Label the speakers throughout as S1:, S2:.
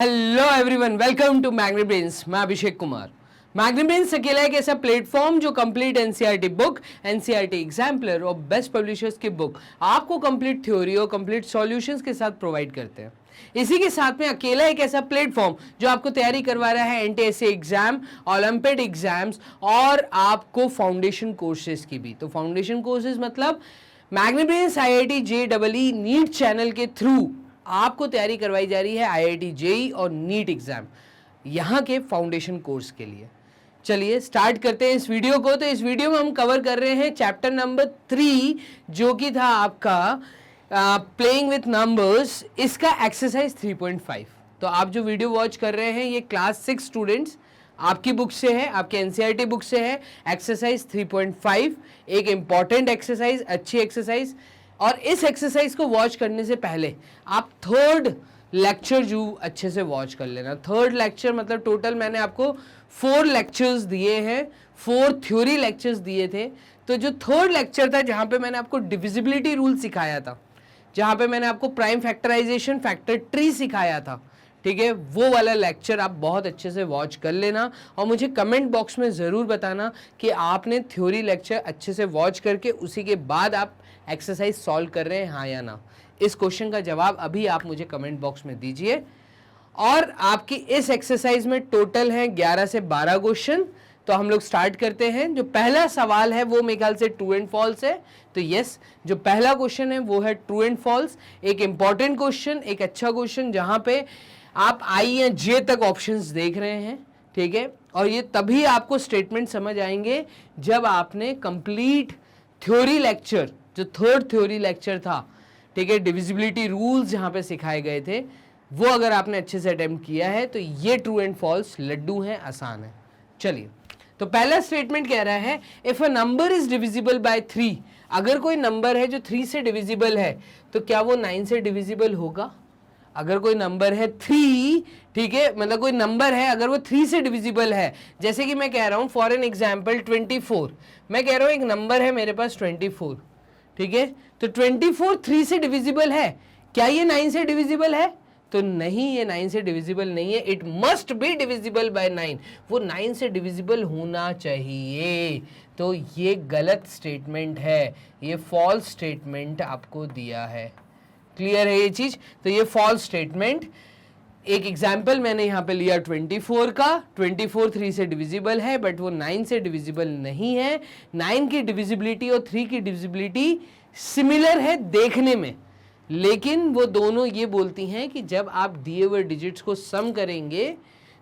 S1: Hello everyone, welcome to Magnet Brains. मैं Abhishek Kumar. Magnet Brains अकेला एक ऐसा प्लेटफॉर्म जो complete NCERT book, NCERT exemplar और बेस्ट पब्लिशर्स की बुक आपको कंप्लीट थ्योरी और कंप्लीट सॉल्यूशंस के साथ प्रोवाइड करते हैं। इसी के साथ में अकेला एक ऐसा प्लेटफॉर्म जो आपको तैयारी करवा रहा है एनटीएससी एग्जाम, ओलंपियाड एग्जाम्स और आपको फाउंडेशन कोर्सेज की भी। तो फाउंडेशन कोर्सेज मतलब मैग्नेब्रेन्स आईआईटी जेईई नीट चैनल के थ्रू आपको तैयारी करवाई जा रही है आईआईटी जेईई और नीट एग्जाम यहाँ के फाउंडेशन कोर्स के लिए। चलिए स्टार्ट करते हैं इस वीडियो को। तो इस वीडियो में हम कवर कर रहे हैं चैप्टर नंबर 3 जो कि था आपका प्लेइंग विथ नंबर्स, इसका एक्सरसाइज 3.5। तो आप जो वीडियो वॉच कर रहे हैं ये क्लास 6 स्टूडेंट्स आपकी बुक से है, आपके एनसीईआरटी बुक से है। एक्सरसाइज 3.5 एक इंपॉर्टेंट एक्सरसाइज, अच्छी एक्सरसाइज। और इस एक्सरसाइज को वॉच करने से पहले आप थर्ड लेक्चर जो अच्छे से वॉच कर लेना। थर्ड लेक्चर मतलब टोटल मैंने आपको 4 लेक्चर्स दिए हैं, 4 थ्योरी लेक्चर्स दिए थे। तो जो थर्ड लेक्चर था जहाँ पे मैंने आपको डिविजिबिलिटी रूल सिखाया था, जहाँ पे मैंने आपको प्राइम फैक्टराइजेशन, फैक्टर ट्री सिखाया था, ठीक है, वो वाला लेक्चर आप बहुत अच्छे से वॉच कर लेना और मुझे कमेंट बॉक्स में ज़रूर बताना कि आपने थ्योरी लेक्चर अच्छे से वॉच करके उसी के बाद आप एक्सरसाइज सॉल्व कर रहे हैं, हाँ या ना। इस क्वेश्चन का जवाब अभी आप मुझे कमेंट बॉक्स में दीजिए। और आपकी इस एक्सरसाइज में टोटल है 11 से 12 क्वेश्चन। तो हम लोग स्टार्ट करते हैं। जो पहला सवाल है वो मेरे ख्याल से ट्रू एंड फॉल्स है। तो यस, जो पहला क्वेश्चन है वो है ट्रू एंड फॉल्स। एक इंपॉर्टेंट क्वेश्चन, एक अच्छा क्वेश्चन जहां पे आप आई या जे तक ऑप्शंस देख रहे हैं, ठीक है। और ये तभी आपको स्टेटमेंट समझ आएंगे जब आपने कंप्लीट थ्योरी लेक्चर, जो थर्ड थ्योरी लेक्चर था, ठीक है, डिविजिबिलिटी रूल्स जहां पे सिखाए गए थे, वो अगर आपने अच्छे से अटेम्प्ट किया है तो ये ट्रू एंड फॉल्स लड्डू हैं, आसान है। चलिए, तो पहला स्टेटमेंट कह रहा है if a number is divisible bye 3, अगर कोई नंबर है जो 3 से डिविजिबल है तो क्या वो 9 से डिविजिबल होगा? अगर कोई नंबर है 3, ठीक है, मतलब कोई नंबर है अगर वो 3 से डिविजिबल है, जैसे कि मैं कह रहा हूं फॉर एन एग्जाम्पल 24, मैं कह रहा हूं एक नंबर है मेरे पास 24, ठीक है, तो 24 3 से डिविजिबल है, क्या ये 9 से डिविजिबल है? तो नहीं, ये 9 से डिविजिबल नहीं है। It must be divisible bye 9, वो 9 से डिविजिबल होना चाहिए। तो ये गलत स्टेटमेंट है, ये फॉल्स स्टेटमेंट आपको दिया है। क्लियर है ये चीज? तो ये फॉल्स स्टेटमेंट। एक एग्जाम्पल मैंने यहाँ पे लिया 24 का, 24 3 से डिविजिबल है बट वो 9 से डिविजिबल नहीं है। 9 की डिविजिबिलिटी और 3 की डिविजिबिलिटी सिमिलर है देखने में, लेकिन वो दोनों ये बोलती हैं कि जब आप दिए हुए डिजिट्स को सम करेंगे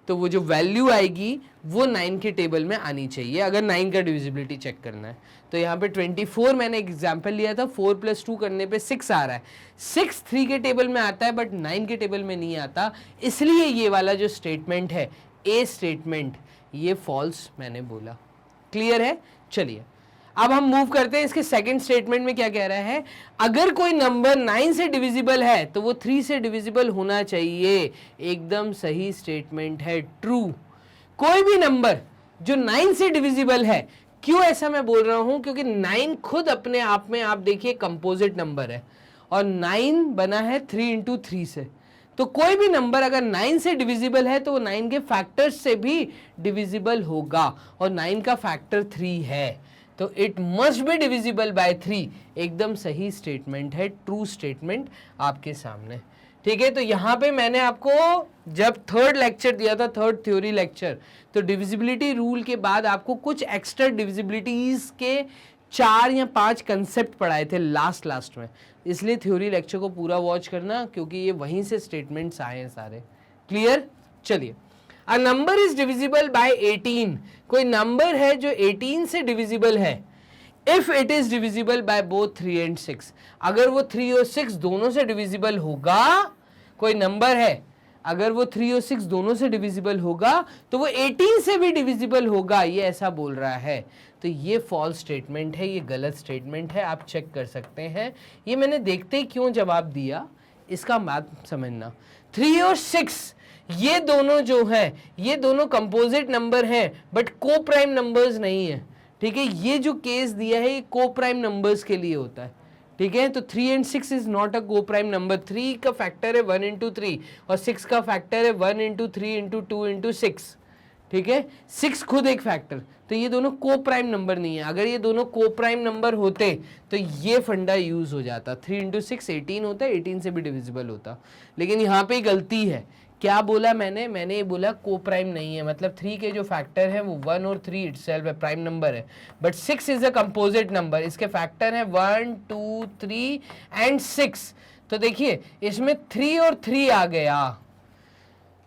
S1: तो वो जो वैल्यू आएगी वो 9 के टेबल में आनी चाहिए, अगर 9 का डिविजिबिलिटी चेक करना है। तो यहाँ पे 24 मैंने एग्जाम्पल लिया था, 4 + 2 करने पे 6 आ रहा है। 6 3 के टेबल में आता है बट 9 के टेबल में नहीं आता, इसलिए ये वाला जो स्टेटमेंट है, ए स्टेटमेंट, ये फॉल्स मैंने बोला। क्लियर है? चलिए अब हम मूव करते हैं इसके सेकंड स्टेटमेंट में। क्या कह रहा है? अगर कोई नंबर 9 से डिविजिबल है तो वो 3 से डिविजिबल होना चाहिए। एकदम सही स्टेटमेंट है, ट्रू। कोई भी नंबर जो 9 से डिविजिबल है, क्यों ऐसा मैं बोल रहा हूं? क्योंकि 9 खुद अपने आप में आप देखिए कंपोजिट नंबर है और 9 बना है 3 × 3 से। तो कोई भी नंबर अगर 9 से डिविजिबल है तो वो 9 के फैक्टर्स से भी डिविजिबल होगा और 9 का फैक्टर 3 है, तो it must be divisible bye 3। एकदम सही स्टेटमेंट है, ट्रू स्टेटमेंट आपके सामने, ठीक है। तो यहाँ पे मैंने आपको जब थर्ड लेक्चर दिया था, थर्ड थ्योरी लेक्चर, तो डिविजिबिलिटी रूल के बाद आपको कुछ एक्स्ट्रा डिविजिबिलिटीज के 4 या 5 कंसेप्ट पढ़ाए थे लास्ट में, इसलिए थ्योरी लेक्चर को पूरा वॉच करना क्योंकि ये वहीं से स्टेटमेंट्स आए हैं सारे। क्लियर? चलिए, अ नंबर इज डिविजिबल बाय 18, कोई नंबर है जो 18 से डिविजिबल है if it is divisible by both 3 and 6, अगर वो 3 और 6 दोनों से डिविजिबल होगा। कोई नंबर है अगर वो 3 और 6 दोनों से डिविजिबल होगा तो वो 18 से भी डिविजिबल होगा, ये ऐसा बोल रहा है। तो ये फॉल्स स्टेटमेंट है, ये गलत स्टेटमेंट है, आप चेक कर सकते हैं। ये मैंने देखते ही क्यों जवाब दिया, इसका बात समझना। 3 और 6 ये दोनों जो हैं, ये दोनों कंपोजिट नंबर हैं बट को प्राइम नंबर्स नहीं है, ठीक है। ये जो केस दिया है ये को प्राइम नंबर्स के लिए होता है, ठीक है। तो 3 and 6 इज नॉट अ को प्राइम नंबर। 3 का फैक्टर है 1 into 3 और 6 का फैक्टर है 1 into 3 into 2 into 6, ठीक है। 6 खुद एक फैक्टर, तो ये दोनों को प्राइम नंबर नहीं है। अगर ये दोनों को प्राइम नंबर होते तो ये फंडा यूज हो जाता। 3 into 6 18 होता है, 18 से भी डिविजिबल होता। लेकिन यहाँ पे गलती है, क्या बोला मैंने ये बोला को प्राइम नहीं है, मतलब 3 के जो फैक्टर है वो 1 और 3 इटसेल्फ है, प्राइम नंबर है। But 6 is a composite number, इसके फैक्टर है 1 2 3 एंड 6। तो देखिए इसमें 3 और 3 आ गया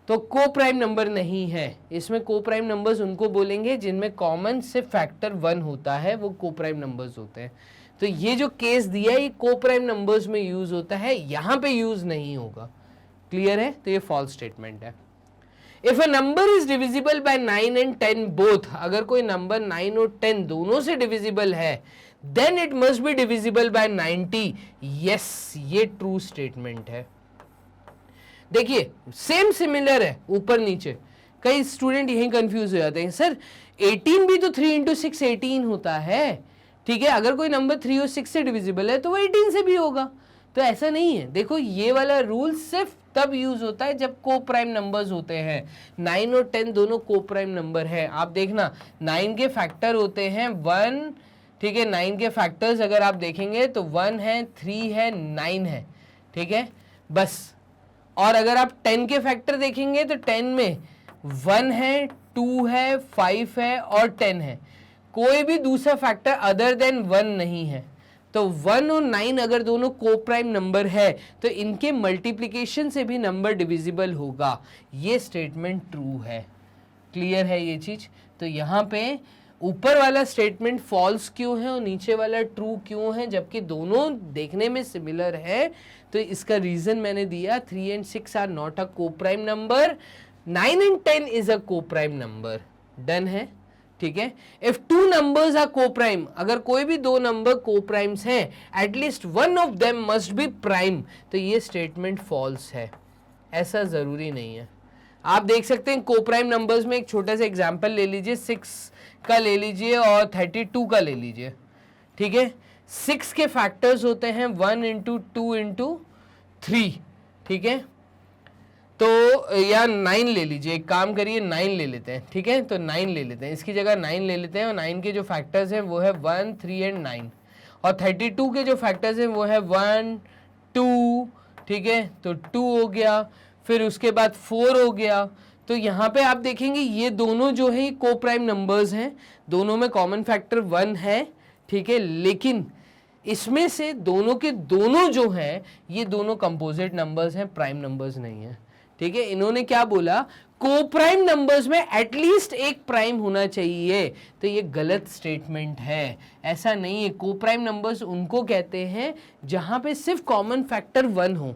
S1: तो को प्राइम नंबर नहीं है। इसमें को प्राइम नंबर्स उनको बोलेंगे जिनमें कॉमन से फैक्टर 1 होता है, वो को प्राइम नंबर्स होते हैं। तो ये जो केस दिया है ये को प्राइम नंबर्स में यूज होता है, यहां पे यूज नहीं होगा। क्लियर है? तो ये फॉल्स स्टेटमेंट है। If a number is divisible bye 9 and 10 both, अगर कोई नंबर 9 और 10 दोनों से डिविजिबल है, then it must be divisible by 90। Yes, ये ट्रू स्टेटमेंट है। देखिए सेम सिमिलर है ऊपर नीचे। कई स्टूडेंट यही कंफ्यूज हो जाते हैं, सर 18 भी तो 3 into 6 18 होता है, ठीक है। अगर कोई नंबर 3 और 6 से डिविजिबल है तो वो 18 से भी होगा। तो ऐसा नहीं है। देखो ये वाला रूल सिर्फ तब यूज होता है जब को प्राइम नंबर्स होते हैं। 9 और 10 दोनों को प्राइम नंबर है। आप देखना 9 के फैक्टर होते हैं 1, ठीक है। 9 के फैक्टर्स अगर आप देखेंगे तो 1 है, 3 है, 9 है, ठीक है, बस। और अगर आप 10 के फैक्टर देखेंगे तो 10 में 1 है, 2 है, 5 है और 10 है। कोई भी दूसरा फैक्टर अदर देन 1 नहीं है। तो 1 और 9 अगर दोनों को प्राइम नंबर है तो इनके मल्टीप्लिकेशन से भी नंबर डिविजिबल होगा। ये स्टेटमेंट ट्रू है। क्लियर है ये चीज? तो यहाँ पे ऊपर वाला स्टेटमेंट फॉल्स क्यों है और नीचे वाला ट्रू क्यों है, जबकि दोनों देखने में सिमिलर है? तो इसका रीजन मैंने दिया, 3 and 6 आर नॉट अ को prime number, 9 and 10 is a को प्राइम नंबर। डन है, ठीक है। इफ टू नंबर्स आर को प्राइम, अगर कोई भी दो नंबर को प्राइम्स हैं, at least one of them must be prime, तो ये स्टेटमेंट फॉल्स है। ऐसा जरूरी नहीं है। आप देख सकते हैं को प्राइम नंबर्स में एक छोटा सा एग्जांपल ले लीजिए, 6 का ले लीजिए और 32 का ले लीजिए, ठीक है। 6 के फैक्टर्स होते हैं 1 into 2 into 3, ठीक है। तो या 9 ले लीजिए, एक काम करिए 9 ले लेते हैं, ठीक है। तो 9 ले लेते हैं, इसकी जगह 9 ले लेते हैं और 9 के जो फैक्टर्स हैं वो है 1 3 एंड 9 और 32 के जो फैक्टर्स हैं वो है 1 2, ठीक है। तो 2 हो गया, फिर उसके बाद 4 हो गया। तो यहाँ पे आप देखेंगे ये दोनों जो है को प्राइम नंबर्स हैं, दोनों में कॉमन फैक्टर 1 है, ठीक है। लेकिन इसमें से दोनों के दोनों जो हैं ये दोनों कंपोजिट नंबर्स हैं, प्राइम नंबर्स नहीं है, ठीक है। इन्होंने क्या बोला, को प्राइम नंबर्स में एटलीस्ट एक प्राइम होना चाहिए, तो ये गलत स्टेटमेंट है। ऐसा नहीं है। को प्राइम नंबर्स उनको कहते हैं जहां पे सिर्फ कॉमन फैक्टर 1 हो।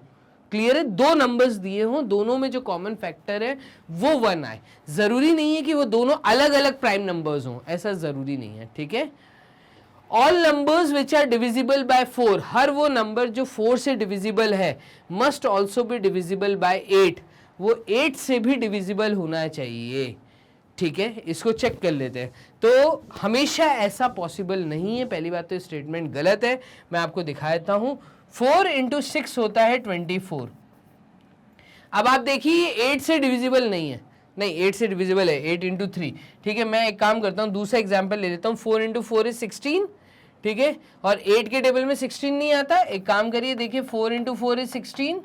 S1: क्लियर है? दो नंबर्स दिए हों, दोनों में जो कॉमन फैक्टर है वो 1 आए। जरूरी नहीं है कि वो दोनों अलग अलग प्राइम नंबर्स हों, ऐसा जरूरी नहीं है, ठीक है। All numbers which are divisible by 4, हर वो नंबर जो 4 से डिविजिबल है, must also be divisible by 8, वो 8 से भी डिविजिबल होना चाहिए, ठीक है। इसको चेक कर लेते हैं। तो हमेशा ऐसा पॉसिबल नहीं है। पहली बात तो स्टेटमेंट गलत है, मैं आपको दिखा देता हूं। 4 into 6 होता है 24। अब आप देखिए 8 से डिविजिबल नहीं है, नहीं 8 से डिविजिबल है, 8 into 3, ठीक है। मैं एक काम करता हूं, दूसरा एग्जांपल ले लेता हूं। 4 into 4 is 16, ठीक है। और 8 के टेबल में 16 नहीं आता। एक काम करिए, देखिए 4 into 4 is 16,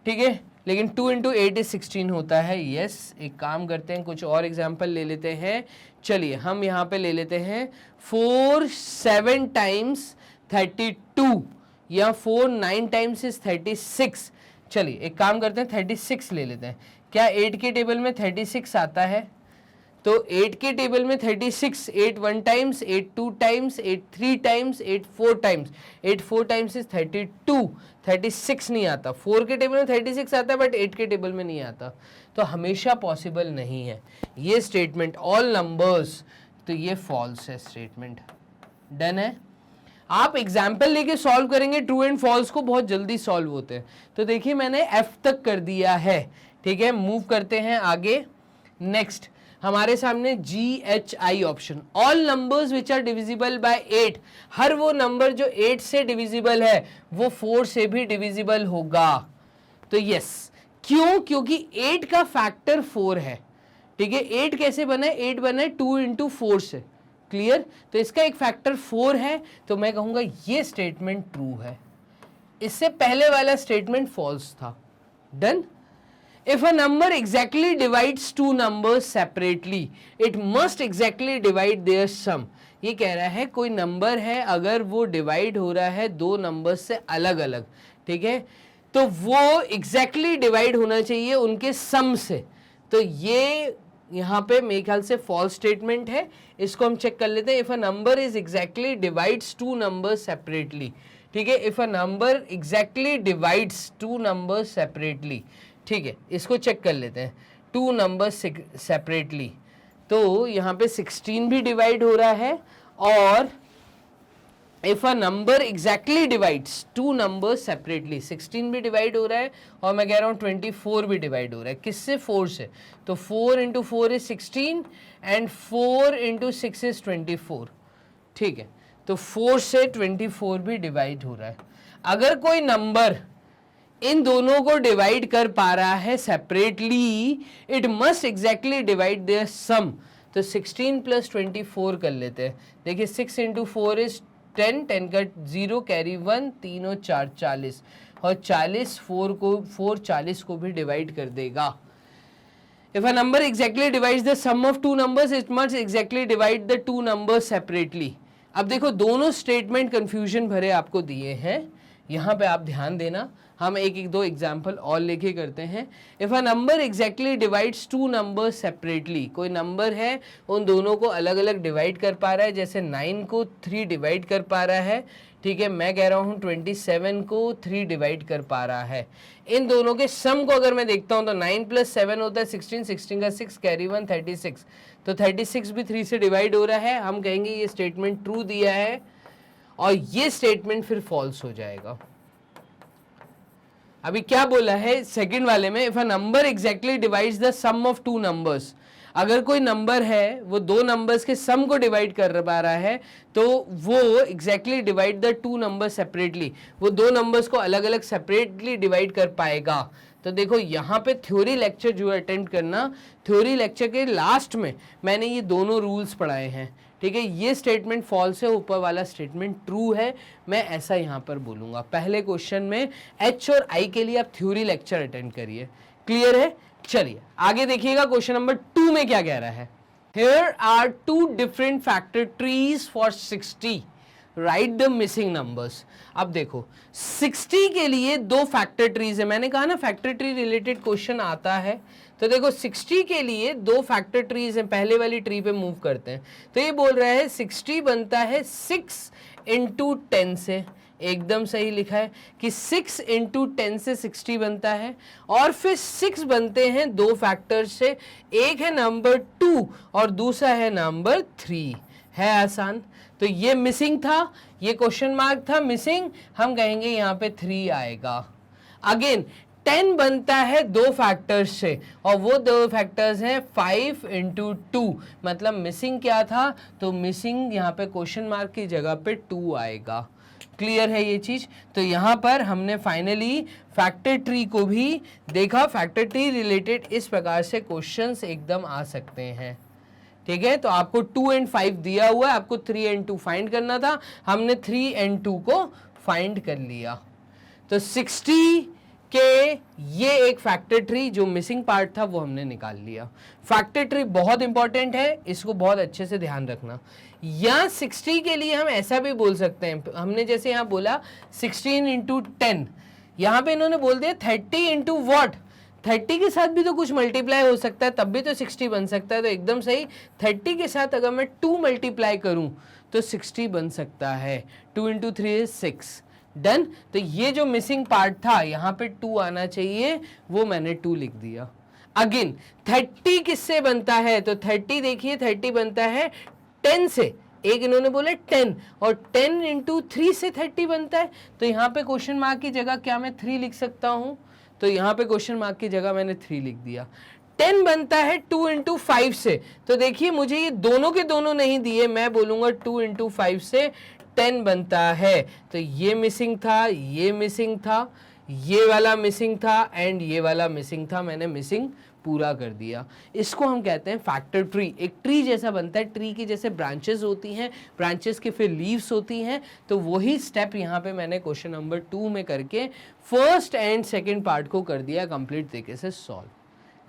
S1: ठीक है। लेकिन 2 into 8 is 16 होता है। यस, एक काम करते हैं, कुछ और एग्जांपल ले लेते हैं। चलिए हम यहाँ पे ले लेते हैं 4 7 times 32 या 4 9 times is 36। चलिए एक काम करते हैं, 36 ले लेते हैं। क्या 8 के टेबल में 36 आता है? तो 8 के टेबल में 36, 8 1 times, 8 2 times, 8 3 times, 8 4 times, 8 4 times is 32, 36 नहीं आता। 4 के टेबल में 36 आता है बट 8 के टेबल में नहीं आता। तो हमेशा पॉसिबल नहीं है ये स्टेटमेंट, ऑल नंबर्स, तो ये फॉल्स है स्टेटमेंट। डन है? आप एग्जाम्पल लेके सॉल्व करेंगे, ट्रू एंड फॉल्स को बहुत जल्दी सॉल्व होते हैं। तो देखिए मैंने F तक कर दिया है, ठीक है। मूव करते हैं आगे। नेक्स्ट हमारे सामने GHI option, all numbers which are divisible by 8, हर वो नंबर जो 8 से डिविजिबल है वो 4 से भी डिविजिबल होगा। तो यस, क्यों? क्योंकि 8 का फैक्टर 4 है, ठीक है। 8 कैसे बना है? 8 बना है 2 इंटू 4 से, क्लियर। तो इसका एक फैक्टर 4 है, तो मैं कहूंगा ये स्टेटमेंट ट्रू है। इससे पहले वाला स्टेटमेंट फॉल्स था। Done. If a number exactly divides two numbers separately, it must exactly divide their sum. ये कह रहा है कोई नंबर है, अगर वो डिवाइड हो रहा है दो नंबर्स से अलग अलग, ठीक है, तो वो एग्जैक्टली डिवाइड होना चाहिए उनके सम से। तो ये यहाँ पे मेरे ख्याल से फॉल्स स्टेटमेंट है, इसको हम चेक कर लेते हैं। If a number is exactly divides two numbers separately, ठीक है, if a number exactly divides two numbers separately, ठीक है, इसको चेक कर लेते हैं। टू नंबर्स सेपरेटली, तो यहाँ पे 16 भी डिवाइड हो रहा है, और if a number exactly divides two numbers separately, 16 भी डिवाइड हो रहा है, और मैं कह रहा हूँ 24 भी डिवाइड हो रहा है। किससे? 4 से। तो 4 into 4 is 16 and 4 into 6 is 24, ठीक है। तो 4 से 24 भी डिवाइड हो रहा है। अगर कोई नंबर इन दोनों को डिवाइड कर पा रहा है separately, it must exactly divide their sum. तो 16 प्लस 24 कर लेते हैं। देखिए 6 इंटू 4 इज 10, 10 का 0 कैरी 1, 3 और 4 40, और 40 4 40 को भी डिवाइड कर देगा। If a number exactly divides the sum of two numbers, it must exactly divide the two numbers separately. अब देखो दोनों स्टेटमेंट कंफ्यूजन भरे आपको दिए हैं, यहाँ पे आप ध्यान देना। हम एक दो एग्जाम्पल और लेके करते हैं। If a number exactly divides two numbers separately, कोई नंबर है उन दोनों को अलग अलग डिवाइड कर पा रहा है, जैसे 9 को 3 डिवाइड कर पा रहा है, ठीक है, मैं कह रहा हूँ 27 को 3 डिवाइड कर पा रहा है। इन दोनों के सम को अगर मैं देखता हूँ तो 9 प्लस 7 होता है 16, 16 का 6 कैरी 1 36, तो 36 भी 3 से डिवाइड हो रहा है। हम कहेंगे ये स्टेटमेंट ट्रू दिया है, और ये स्टेटमेंट फिर फॉल्स हो जाएगा। अभी क्या बोला है सेकंड वाले में? If a number exactly divides the sum of two numbers, अगर कोई नंबर है वो दो नंबर्स के सम को डिवाइड कर पा रहा है, तो वो exactly divide the two number separately, वो दो नंबर्स को अलग अलग सेपरेटली डिवाइड कर पाएगा। तो देखो यहाँ पे थ्योरी लेक्चर जो अटेंड करना, थ्योरी लेक्चर के लास्ट में मैंने ये दोनों रूल्स पढ़ाए हैं, ठीक है। ये स्टेटमेंट फॉल्स है, ऊपर वाला स्टेटमेंट ट्रू है, मैं ऐसा यहाँ पर बोलूँगा। पहले क्वेश्चन में H और I के लिए आप थ्योरी लेक्चर अटेंड करिए, क्लियर है। चलिए आगे देखिएगा, क्वेश्चन नंबर 2 में क्या कह रहा है। Here are two different factor trees for 60. Write the missing numbers. अब देखो 60 के लिए दो फैक्टर ट्रीज है, मैंने कहा ना फैक्टर ट्री रिलेटेड क्वेश्चन आता है। तो देखो 60 के लिए दो फैक्टर ट्रीज हैं, पहले वाली ट्री पे मूव करते हैं। तो ये बोल रहा है 60 बनता है 6 इंटू 10 से, एकदम सही लिखा है कि 6 इंटू 10 से 60 बनता है, और फिर 6 बनते हैं दो फैक्टर से, एक है नंबर 2 और दूसरा है नंबर 3। है आसान। तो ये मिसिंग था, ये क्वेश्चन मार्क था मिसिंग, हम कहेंगे यहाँ पे 3 आएगा। अगेन 10 बनता है दो फैक्टर्स से, और वो दो फैक्टर्स हैं 5 इंटू 2, मतलब मिसिंग क्या था? तो मिसिंग यहाँ पे क्वेश्चन मार्क की जगह पे 2 आएगा। क्लियर है ये चीज? तो यहाँ पर हमने फाइनली फैक्टर ट्री को भी देखा। फैक्टर ट्री रिलेटेड इस प्रकार से क्वेश्चंस एकदम आ सकते हैं, ठीक है। तो आपको 2 एंड 5 दिया हुआ है, आपको 3 एंड 2 फाइंड करना था, हमने 3 एंड 2 को फाइंड कर लिया। तो 60 के ये एक फैक्टर ट्री जो मिसिंग पार्ट था वो हमने निकाल लिया। फैक्टर ट्री बहुत इंपॉर्टेंट है, इसको बहुत अच्छे से ध्यान रखना। या 60 के लिए हम ऐसा भी बोल सकते हैं, हमने जैसे यहाँ बोला 16 इंटू 10, यहाँ पे इन्होंने बोल दिया 30 इंटू वॉट, 30 के साथ भी तो कुछ मल्टीप्लाई हो सकता है, तब भी तो 60 बन सकता है। तो एकदम सही, 30 के साथ अगर मैं 2 मल्टीप्लाई करूं तो 60 बन सकता है। 2 इंटू 3 इज 6। डन। तो ये जो मिसिंग पार्ट था यहाँ पे 2 आना चाहिए, वो मैंने 2 लिख दिया। अगेन 30 किससे बनता है? तो 30 देखिए 30 बनता है 10 से, एक इन्होंने बोले 10, और 10 इंटू 3 से 30 बनता है। तो यहाँ पे क्वेश्चन मार्क की जगह क्या मैं 3 लिख सकता हूँ? तो यहाँ पे क्वेश्चन मार्क की जगह मैंने 3 लिख दिया। 10 बनता है 2 इंटू 5 से। तो देखिए मुझे ये दोनों के दोनों नहीं दिए, मैं बोलूंगा 2 इंटू 5 से 10 बनता है। तो ये मिसिंग था, ये मिसिंग था, ये वाला मिसिंग था एंड ये वाला मिसिंग था, मैंने मिसिंग पूरा कर दिया। इसको हम कहते हैं फैक्टर ट्री। एक ट्री जैसा बनता है, ट्री की जैसे ब्रांचेस होती हैं, ब्रांचेस के फिर लीव्स होती हैं। तो वही स्टेप यहाँ पे मैंने क्वेश्चन नंबर 2 में करके फर्स्ट एंड सेकंड पार्ट को कर दिया कंप्लीट तरीके से सॉल्व।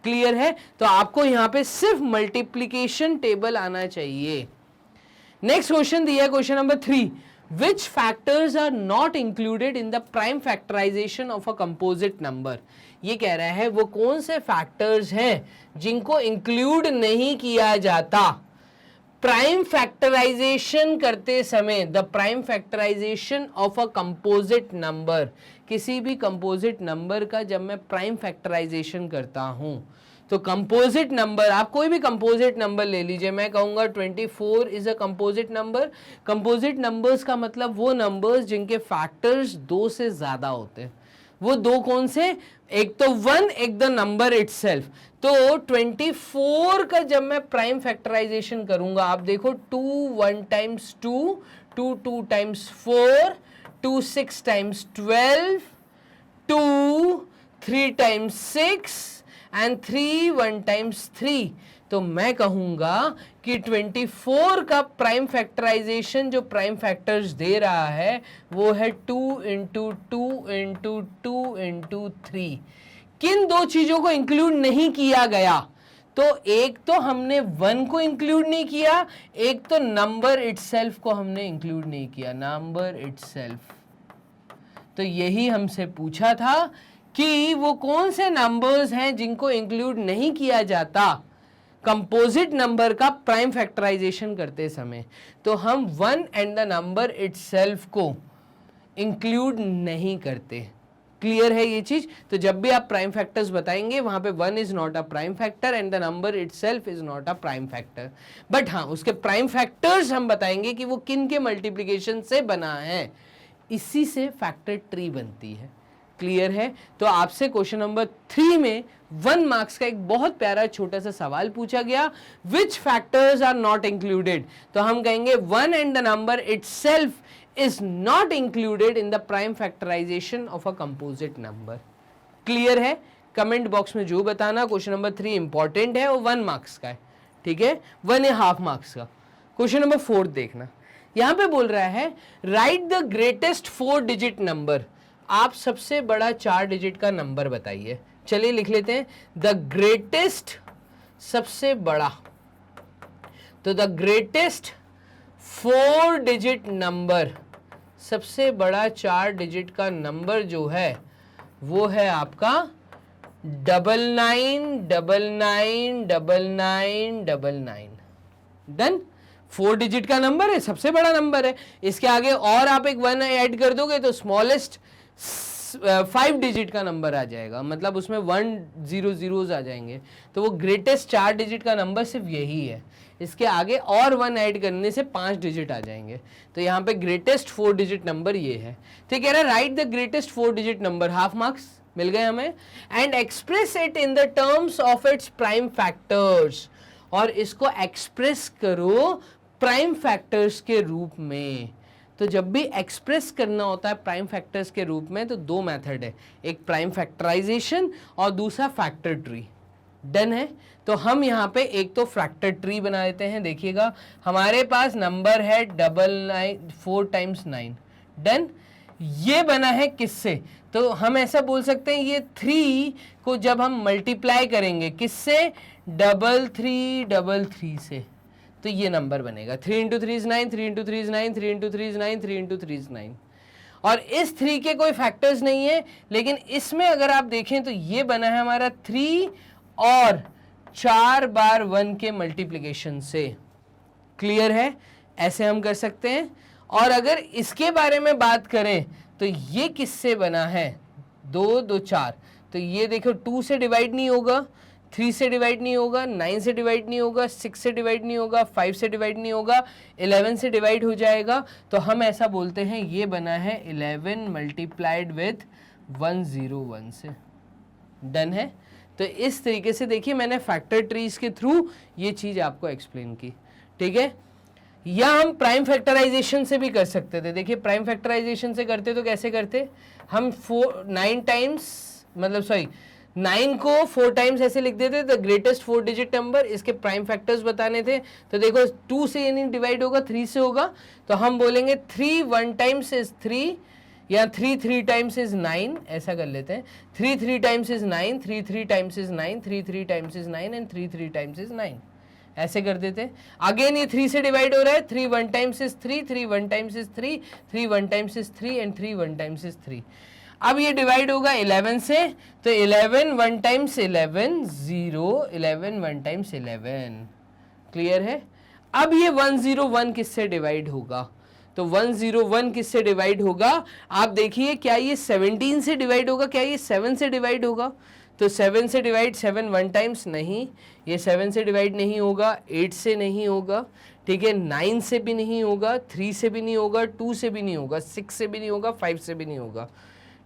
S1: क्लियर है? तो आपको यहाँ पे सिर्फ मल्टीप्लीकेशन टेबल आना चाहिए। नेक्स्ट क्वेश्चन दिया है question number 3, which factors are not included in the prime factorization of a composite number। ये कह रहा है वो कौन से फैक्टर्स हैं जिनको इंक्लूड नहीं किया जाता प्राइम फैक्टराइजेशन करते समय। The prime factorisation of a composite number, किसी भी कंपोजिट नंबर का जब मैं प्राइम फैक्टराइजेशन करता हूं तो कंपोजिट नंबर, आप कोई भी कंपोजिट नंबर ले लीजिए, मैं कहूंगा 24 is a composite number. Composite numbers का मतलब वो नंबर्स जिनके फैक्टर्स 2 से ज्यादा होते हैं। वो दो कौन से? एक तो 1, एक द नंबर इटसेल्फ। तो 24 का जब मैं प्राइम फैक्टराइजेशन करूंगा, आप देखो 2 1 times 2, 2 2 times 4, 2 6 times 12, 2 3 times 6 and 3 1 times 3। तो मैं कहूंगा कि 24 का प्राइम फैक्टराइजेशन जो प्राइम फैक्टर्स दे रहा है वो है 2 इंटू 2 इंटू 2 इंटू 3। किन दो चीजों को इंक्लूड नहीं किया गया? तो एक तो हमने 1 को इंक्लूड नहीं किया, एक तो नंबर इटसेल्फ को हमने इंक्लूड नहीं किया, नंबर इटसेल्फ। तो यही हमसे पूछा था कि वो कौन से नंबर्स हैं जिनको इंक्लूड नहीं किया जाता कंपोजिट नंबर का प्राइम फैक्टराइजेशन करते समय। तो हम 1 एंड द नंबर इटसेल्फ को इंक्लूड नहीं करते। क्लियर है ये चीज? तो जब भी आप प्राइम फैक्टर्स बताएंगे वहां पे 1 is not a prime factor and the number itself is not a prime factor. But हाँ, उसके प्राइम फैक्टर्स हम बताएंगे कि वो किन के मल्टीप्लिकेशन से बना है। इसी से फैक्टर ट्री बनती है। क्लियर है? तो आपसे क्वेश्चन नंबर 3 में 1 मार्क्स का एक बहुत प्यारा छोटा सा सवाल पूछा गया, which factors are not included. तो हम कहेंगे 1 and the number itself is not included in the prime factorization of a composite number। Clear है? कमेंट बॉक्स में जो बताना। क्वेश्चन नंबर 3 इंपॉर्टेंट है और 1 मार्क्स का है, ठीक है, 1.5 मार्क्स का। क्वेश्चन नंबर 4 देखना, यहां पे बोल रहा है write the greatest 4 digit number. आप सबसे बड़ा 4 डिजिट का नंबर बताइए। चलिए लिख लेते हैं, द ग्रेटेस्ट, सबसे बड़ा। तो द ग्रेटेस्ट 4 डिजिट नंबर, सबसे बड़ा 4 डिजिट का नंबर जो है वो है आपका 99999999। डन? 4 डिजिट का नंबर है, सबसे बड़ा नंबर है। इसके आगे और आप एक 1 ऐड कर दोगे तो स्मॉलेस्ट 5 डिजिट का नंबर आ जाएगा, मतलब उसमें 1 0 zeros आ जाएंगे। तो वो ग्रेटेस्ट 4 डिजिट का नंबर सिर्फ यही है। इसके आगे और 1 ऐड करने से 5 डिजिट आ जाएंगे। तो यहाँ पे ग्रेटेस्ट 4 डिजिट नंबर ये है। तो कह रहा है write the greatest 4 digit number, half marks मिल गए हमें। And express it in the terms of its prime factors, और इसको एक्सप्रेस करो प्राइम फैक्टर्स के रूप में। तो जब भी एक्सप्रेस करना होता है प्राइम फैक्टर्स के रूप में तो 2 मेथड है, एक प्राइम फैक्टराइजेशन और दूसरा फैक्टर ट्री। डन है? तो हम यहाँ पे एक तो फैक्टर ट्री बना देते हैं। देखिएगा हमारे पास नंबर है 4 टाइम्स 9। डन? ये बना है किससे? तो हम ऐसा बोल सकते हैं ये 3 को जब हम मल्टीप्लाई करेंगे किससे? 3333 से, तो ये नंबर बनेगा 3 into 3 is 9, 3 into 3 is 9, 3 into 3 is 9, 3 into 3 is 9। और इस 3 के कोई फैक्टर्स नहीं है, लेकिन इसमें अगर आप देखें तो ये बना है हमारा 3 और 4 बार 1 के मल्टीप्लिकेशन से। क्लियर है? ऐसे हम कर सकते हैं। और अगर इसके बारे में बात करें तो ये किससे बना है? 2 2 4। तो ये देखो 2 से डिवाइड नहीं होगा, 3 से डिवाइड नहीं होगा, 9 से डिवाइड नहीं होगा, 6 से डिवाइड नहीं होगा, 5 से डिवाइड नहीं होगा, 11 से डिवाइड हो जाएगा। तो हम ऐसा बोलते हैं ये बना है 11 मल्टीप्लाइड विथ 101 से। डन है? तो इस तरीके से देखिए मैंने फैक्टर ट्रीज के थ्रू ये चीज आपको एक्सप्लेन की, ठीक है। या हम प्राइम फैक्टराइजेशन से भी कर सकते थे। देखिए प्राइम फैक्टराइजेशन से करते तो कैसे करते, हम 9 टाइम्स मतलब सॉरी 9 को 4 टाइम्स ऐसे लिख देते, द ग्रेटेस्ट 4 डिजिट नंबर, इसके प्राइम फैक्टर्स बताने थे। तो देखो 2 से ये नहीं डिवाइड होगा, 3 से होगा, तो हम बोलेंगे 3 1 टाइम्स इज 3, या 3 3 टाइम्स इज 9, ऐसा कर लेते हैं। 3 3 times is 9, 3 3 times is 9, 3 3 times is 9 and 3 3 times is 9, ऐसे कर देते हैं। अगेन ये 3 से डिवाइड हो रहा है, 3 1 times is 3, 3 1 times is 3, 3 1 times is 3 and 3 1 times is 3। अब ये डिवाइड होगा 11 से, तो 11 1 टाइम्स 11 0, 11 1 टाइम्स 11, क्लियर है। अब ये 101 किससे डिवाइड होगा, तो 101 किससे डिवाइड होगा, आप देखिए क्या ये 17 से डिवाइड होगा, क्या ये 7 से डिवाइड होगा, तो 7 से डिवाइड 7 1 टाइम्स नहीं, ये 7 से डिवाइड नहीं होगा, 8 से नहीं होगा, ठीक है, 9 से भी नहीं होगा, 3 से भी नहीं होगा, 2 से भी नहीं होगा, 6 से भी नहीं होगा, 5 से भी नहीं होगा,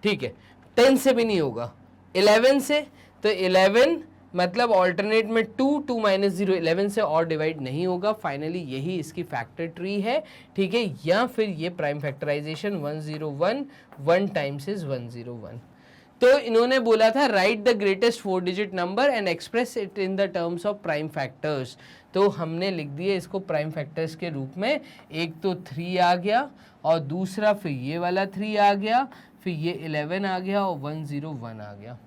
S1: ठीक है, 10 से भी नहीं होगा, 11 से, तो 11 मतलब ऑल्टरनेट में 2 2 माइनस 0, 11 से और डिवाइड नहीं होगा। फाइनली यही इसकी फैक्टर ट्री है, ठीक है, या फिर ये प्राइम फैक्टराइजेशन 101 1 टाइम्स इज 101। तो इन्होंने बोला था right the greatest 4 digit number and express it in the terms of prime factors, तो हमने लिख दिए इसको प्राइम फैक्टर्स के रूप में। एक तो 3 आ गया और दूसरा फिर ये वाला 3 आ गया, फिर ये 11 आ गया और 101 आ गया,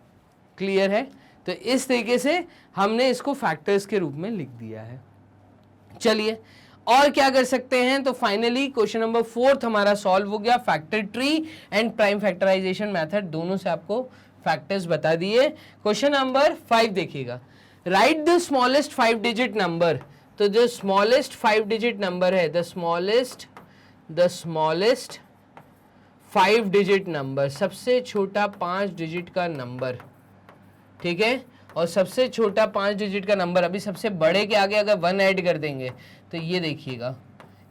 S1: क्लियर है। तो इस तरीके से हमने इसको फैक्टर्स के रूप में लिख दिया है। चलिए और क्या कर सकते हैं, तो फाइनली क्वेश्चन नंबर 4 हमारा सॉल्व हो गया। Factor tree and prime factorisation method दोनों से आपको फैक्टर्स बता दिए। क्वेश्चन नंबर 5 देखिएगा, right the smallest 5 digit number, तो जो स्मॉलेस्ट 5 डिजिट नंबर है, द स्मॉलेस्ट 5 डिजिट नंबर, सबसे छोटा 5 डिजिट का नंबर, ठीक है, और सबसे छोटा 5 डिजिट का नंबर, अभी सबसे बड़े के आगे अगर 1 ऐड कर देंगे तो ये देखिएगा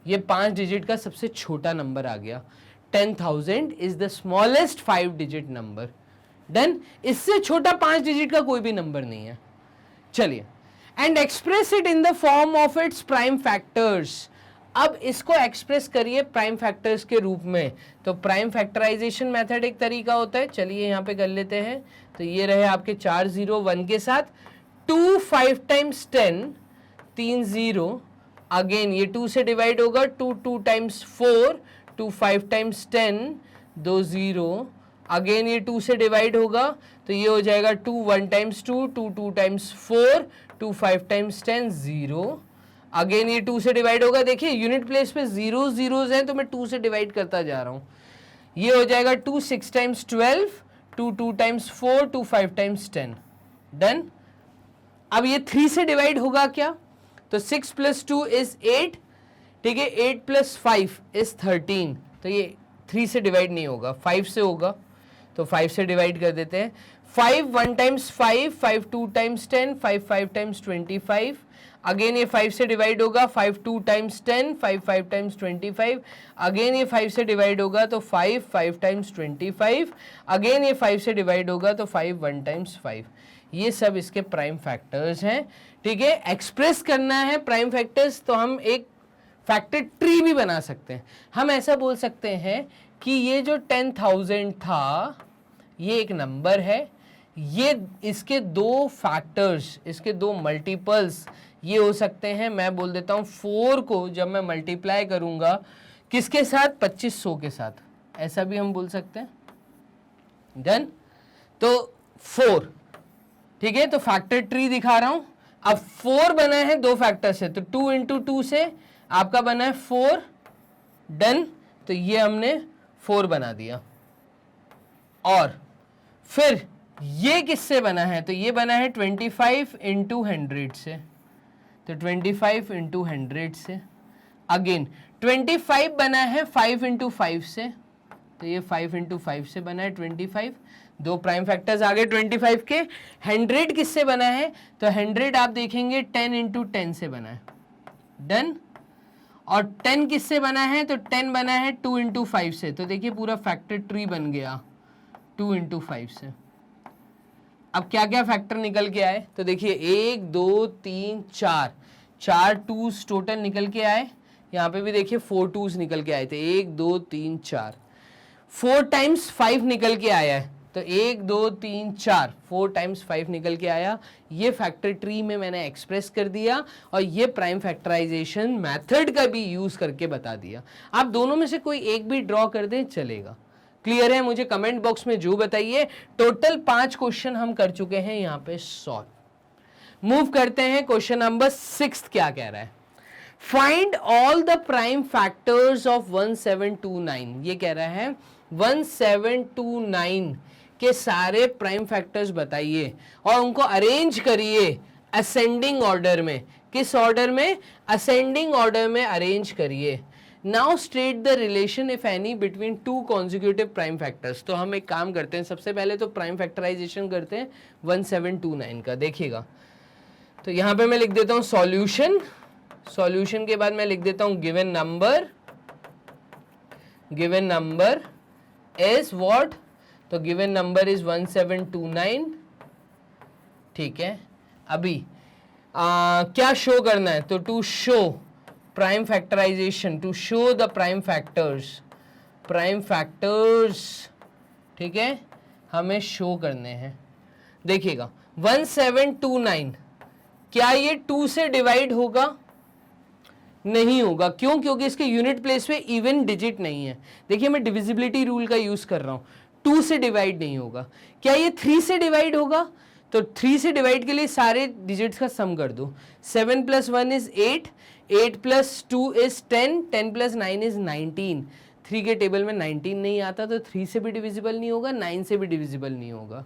S1: ये 5 डिजिट का सबसे छोटा नंबर आ गया। 10,000 is the smallest 5 digit number. Done, इससे छोटा 5 डिजिट का कोई भी नंबर नहीं है। चलिए, and express it in the form of its prime factors, अब इसको एक्सप्रेस करिए प्राइम फैक्टर्स के रूप में। तो प्राइम फैक्टराइजेशन मेथड एक तरीका होता है, चलिए यहाँ पे कर लेते हैं। तो ये रहे आपके 4 0 1 के साथ 2 5 टाइम्स 10, 3 0, अगेन ये 2 से डिवाइड होगा, 2 2 टाइम्स 4, 2 5 टाइम्स 10, 2 0, अगेन ये 2 से डिवाइड होगा, तो ये हो जाएगा 2 1 टाइम्स 2, 2 2 टाइम्स 4, 2 5 टाइम्स 10 0, अगेन ये 2 से डिवाइड होगा। देखिए यूनिट प्लेस पे 0 0 हैं तो मैं 2 से डिवाइड करता जा रहा हूं। ये हो जाएगा 2 6 टाइम्स 12, 2 2 टाइम्स 4, 2 5 टाइम्स 10, डन। अब ये 3 से डिवाइड होगा क्या, तो 6 प्लस 2 इज 8, ठीक है, 8 प्लस 5 इज 13, तो ये 3 से डिवाइड नहीं होगा, 5 से होगा, तो 5 से डिवाइड कर देते हैं। 5 1 टाइम्स 5, 5 2 टाइम्स 10, 5 5 टाइम्स 25, अगेन ये 5 से डिवाइड होगा, 5 2 टाइम्स 10, 5 5 टाइम्स 25, अगेन ये 5 से डिवाइड होगा तो 5 5 टाइम्स 25, अगेन ये 5 से डिवाइड होगा तो 5 1 टाइम्स 5। ये सब इसके प्राइम फैक्टर्स हैं, ठीक है। एक्सप्रेस करना है प्राइम फैक्टर्स तो हम एक फैक्टर ट्री भी बना सकते हैं। हम ऐसा बोल सकते हैं कि ये जो 10,000 था ये एक नंबर है, ये इसके 2 फैक्टर्स, इसके 2 मल्टीपल्स ये हो सकते हैं। मैं बोल देता हूं 4 को जब मैं मल्टीप्लाई करूंगा किसके साथ, 2500 के साथ, ऐसा भी हम बोल सकते हैं, डन। तो 4, ठीक है, तो फैक्टर ट्री दिखा रहा हूं। अब 4 बना है 2 फैक्टर से, तो 2 इंटू 2 से आपका बना है 4, डन। तो ये हमने 4 बना दिया। और फिर ये किससे बना है, तो ये बना है 25 इंटू 100 से, तो 25 इंटू 100 से, अगेन 25 बना है 5 इंटू 5 से, तो ये 5 इंटू 5 से बना है 25। 2 प्राइम फैक्टर्स आ गए 25 के। 100 किससे बना है, तो 100 आप देखेंगे 10 इंटू 10 से बना है, डन। और 10 किससे बना है, तो 10 बना है 2 इंटू 5 से, तो देखिए पूरा फैक्टर ट्री बन गया 2 इंटू 5 से। अब क्या क्या फैक्टर निकल के आए, तो देखिए 1 2 3 4, 4 टूज टोटल निकल के आए। यहाँ पे भी देखिए 4 टूज निकल के आए थे, 1 2 3 4, 4 टाइम्स 5 निकल के आया है, तो 1 2 3 4, 4 टाइम्स 5 निकल के आया। ये फैक्टर ट्री में मैंने एक्सप्रेस कर दिया और ये प्राइम फैक्टराइजेशन मेथड का भी यूज करके बता दिया। आप दोनों में से कोई एक भी ड्रॉ कर दें चलेगा। क्लियर है? मुझे कमेंट बॉक्स में जो बताइए। टोटल 5 क्वेश्चन हम कर चुके हैं यहाँ पे सॉल्व। मूव करते हैं, क्वेश्चन नंबर 6 क्या कह रहा है, find all the prime factors of 1729। ये कह रहा है 1729 के सारे प्राइम फैक्टर्स बताइए और उनको अरेंज करिए असेंडिंग ऑर्डर में। किस ऑर्डर में? असेंडिंग ऑर्डर में अरेंज करिए। Now state the relation if any between two consecutive prime factors. तो हम एक काम करते हैं, सबसे पहले तो प्राइम फैक्टराइजेशन करते हैं 1729 का। देखिएगा, तो यहां पे मैं लिख देता हूं सॉल्यूशन, सॉल्यूशन के बाद मैं लिख देता हूं given number, given number is what, तो गिवन नंबर इज 1729। ठीक है, अभी क्या शो करना है, तो to show prime factorisation, to show the prime factors, prime factors, ठीक है, हमें शो करने हैं। देखिएगा 1729, क्या ये 2 से डिवाइड होगा? नहीं होगा। क्यों? क्योंकि इसके यूनिट प्लेस पे इवन डिजिट नहीं है। देखिए मैं डिविजिबिलिटी रूल का यूज कर रहा हूं, 2 से डिवाइड नहीं होगा। क्या ये 3 से डिवाइड होगा? तो 3 से डिवाइड के लिए सारे डिजिट्स का सम कर दो। 7 + 1 इज 8, 8 + 2 इज 10, 10 + 9 इज 19। 3 के टेबल में 19 नहीं आता, तो 3 से भी डिविजिबल नहीं होगा, 9 से भी डिविजिबल नहीं होगा।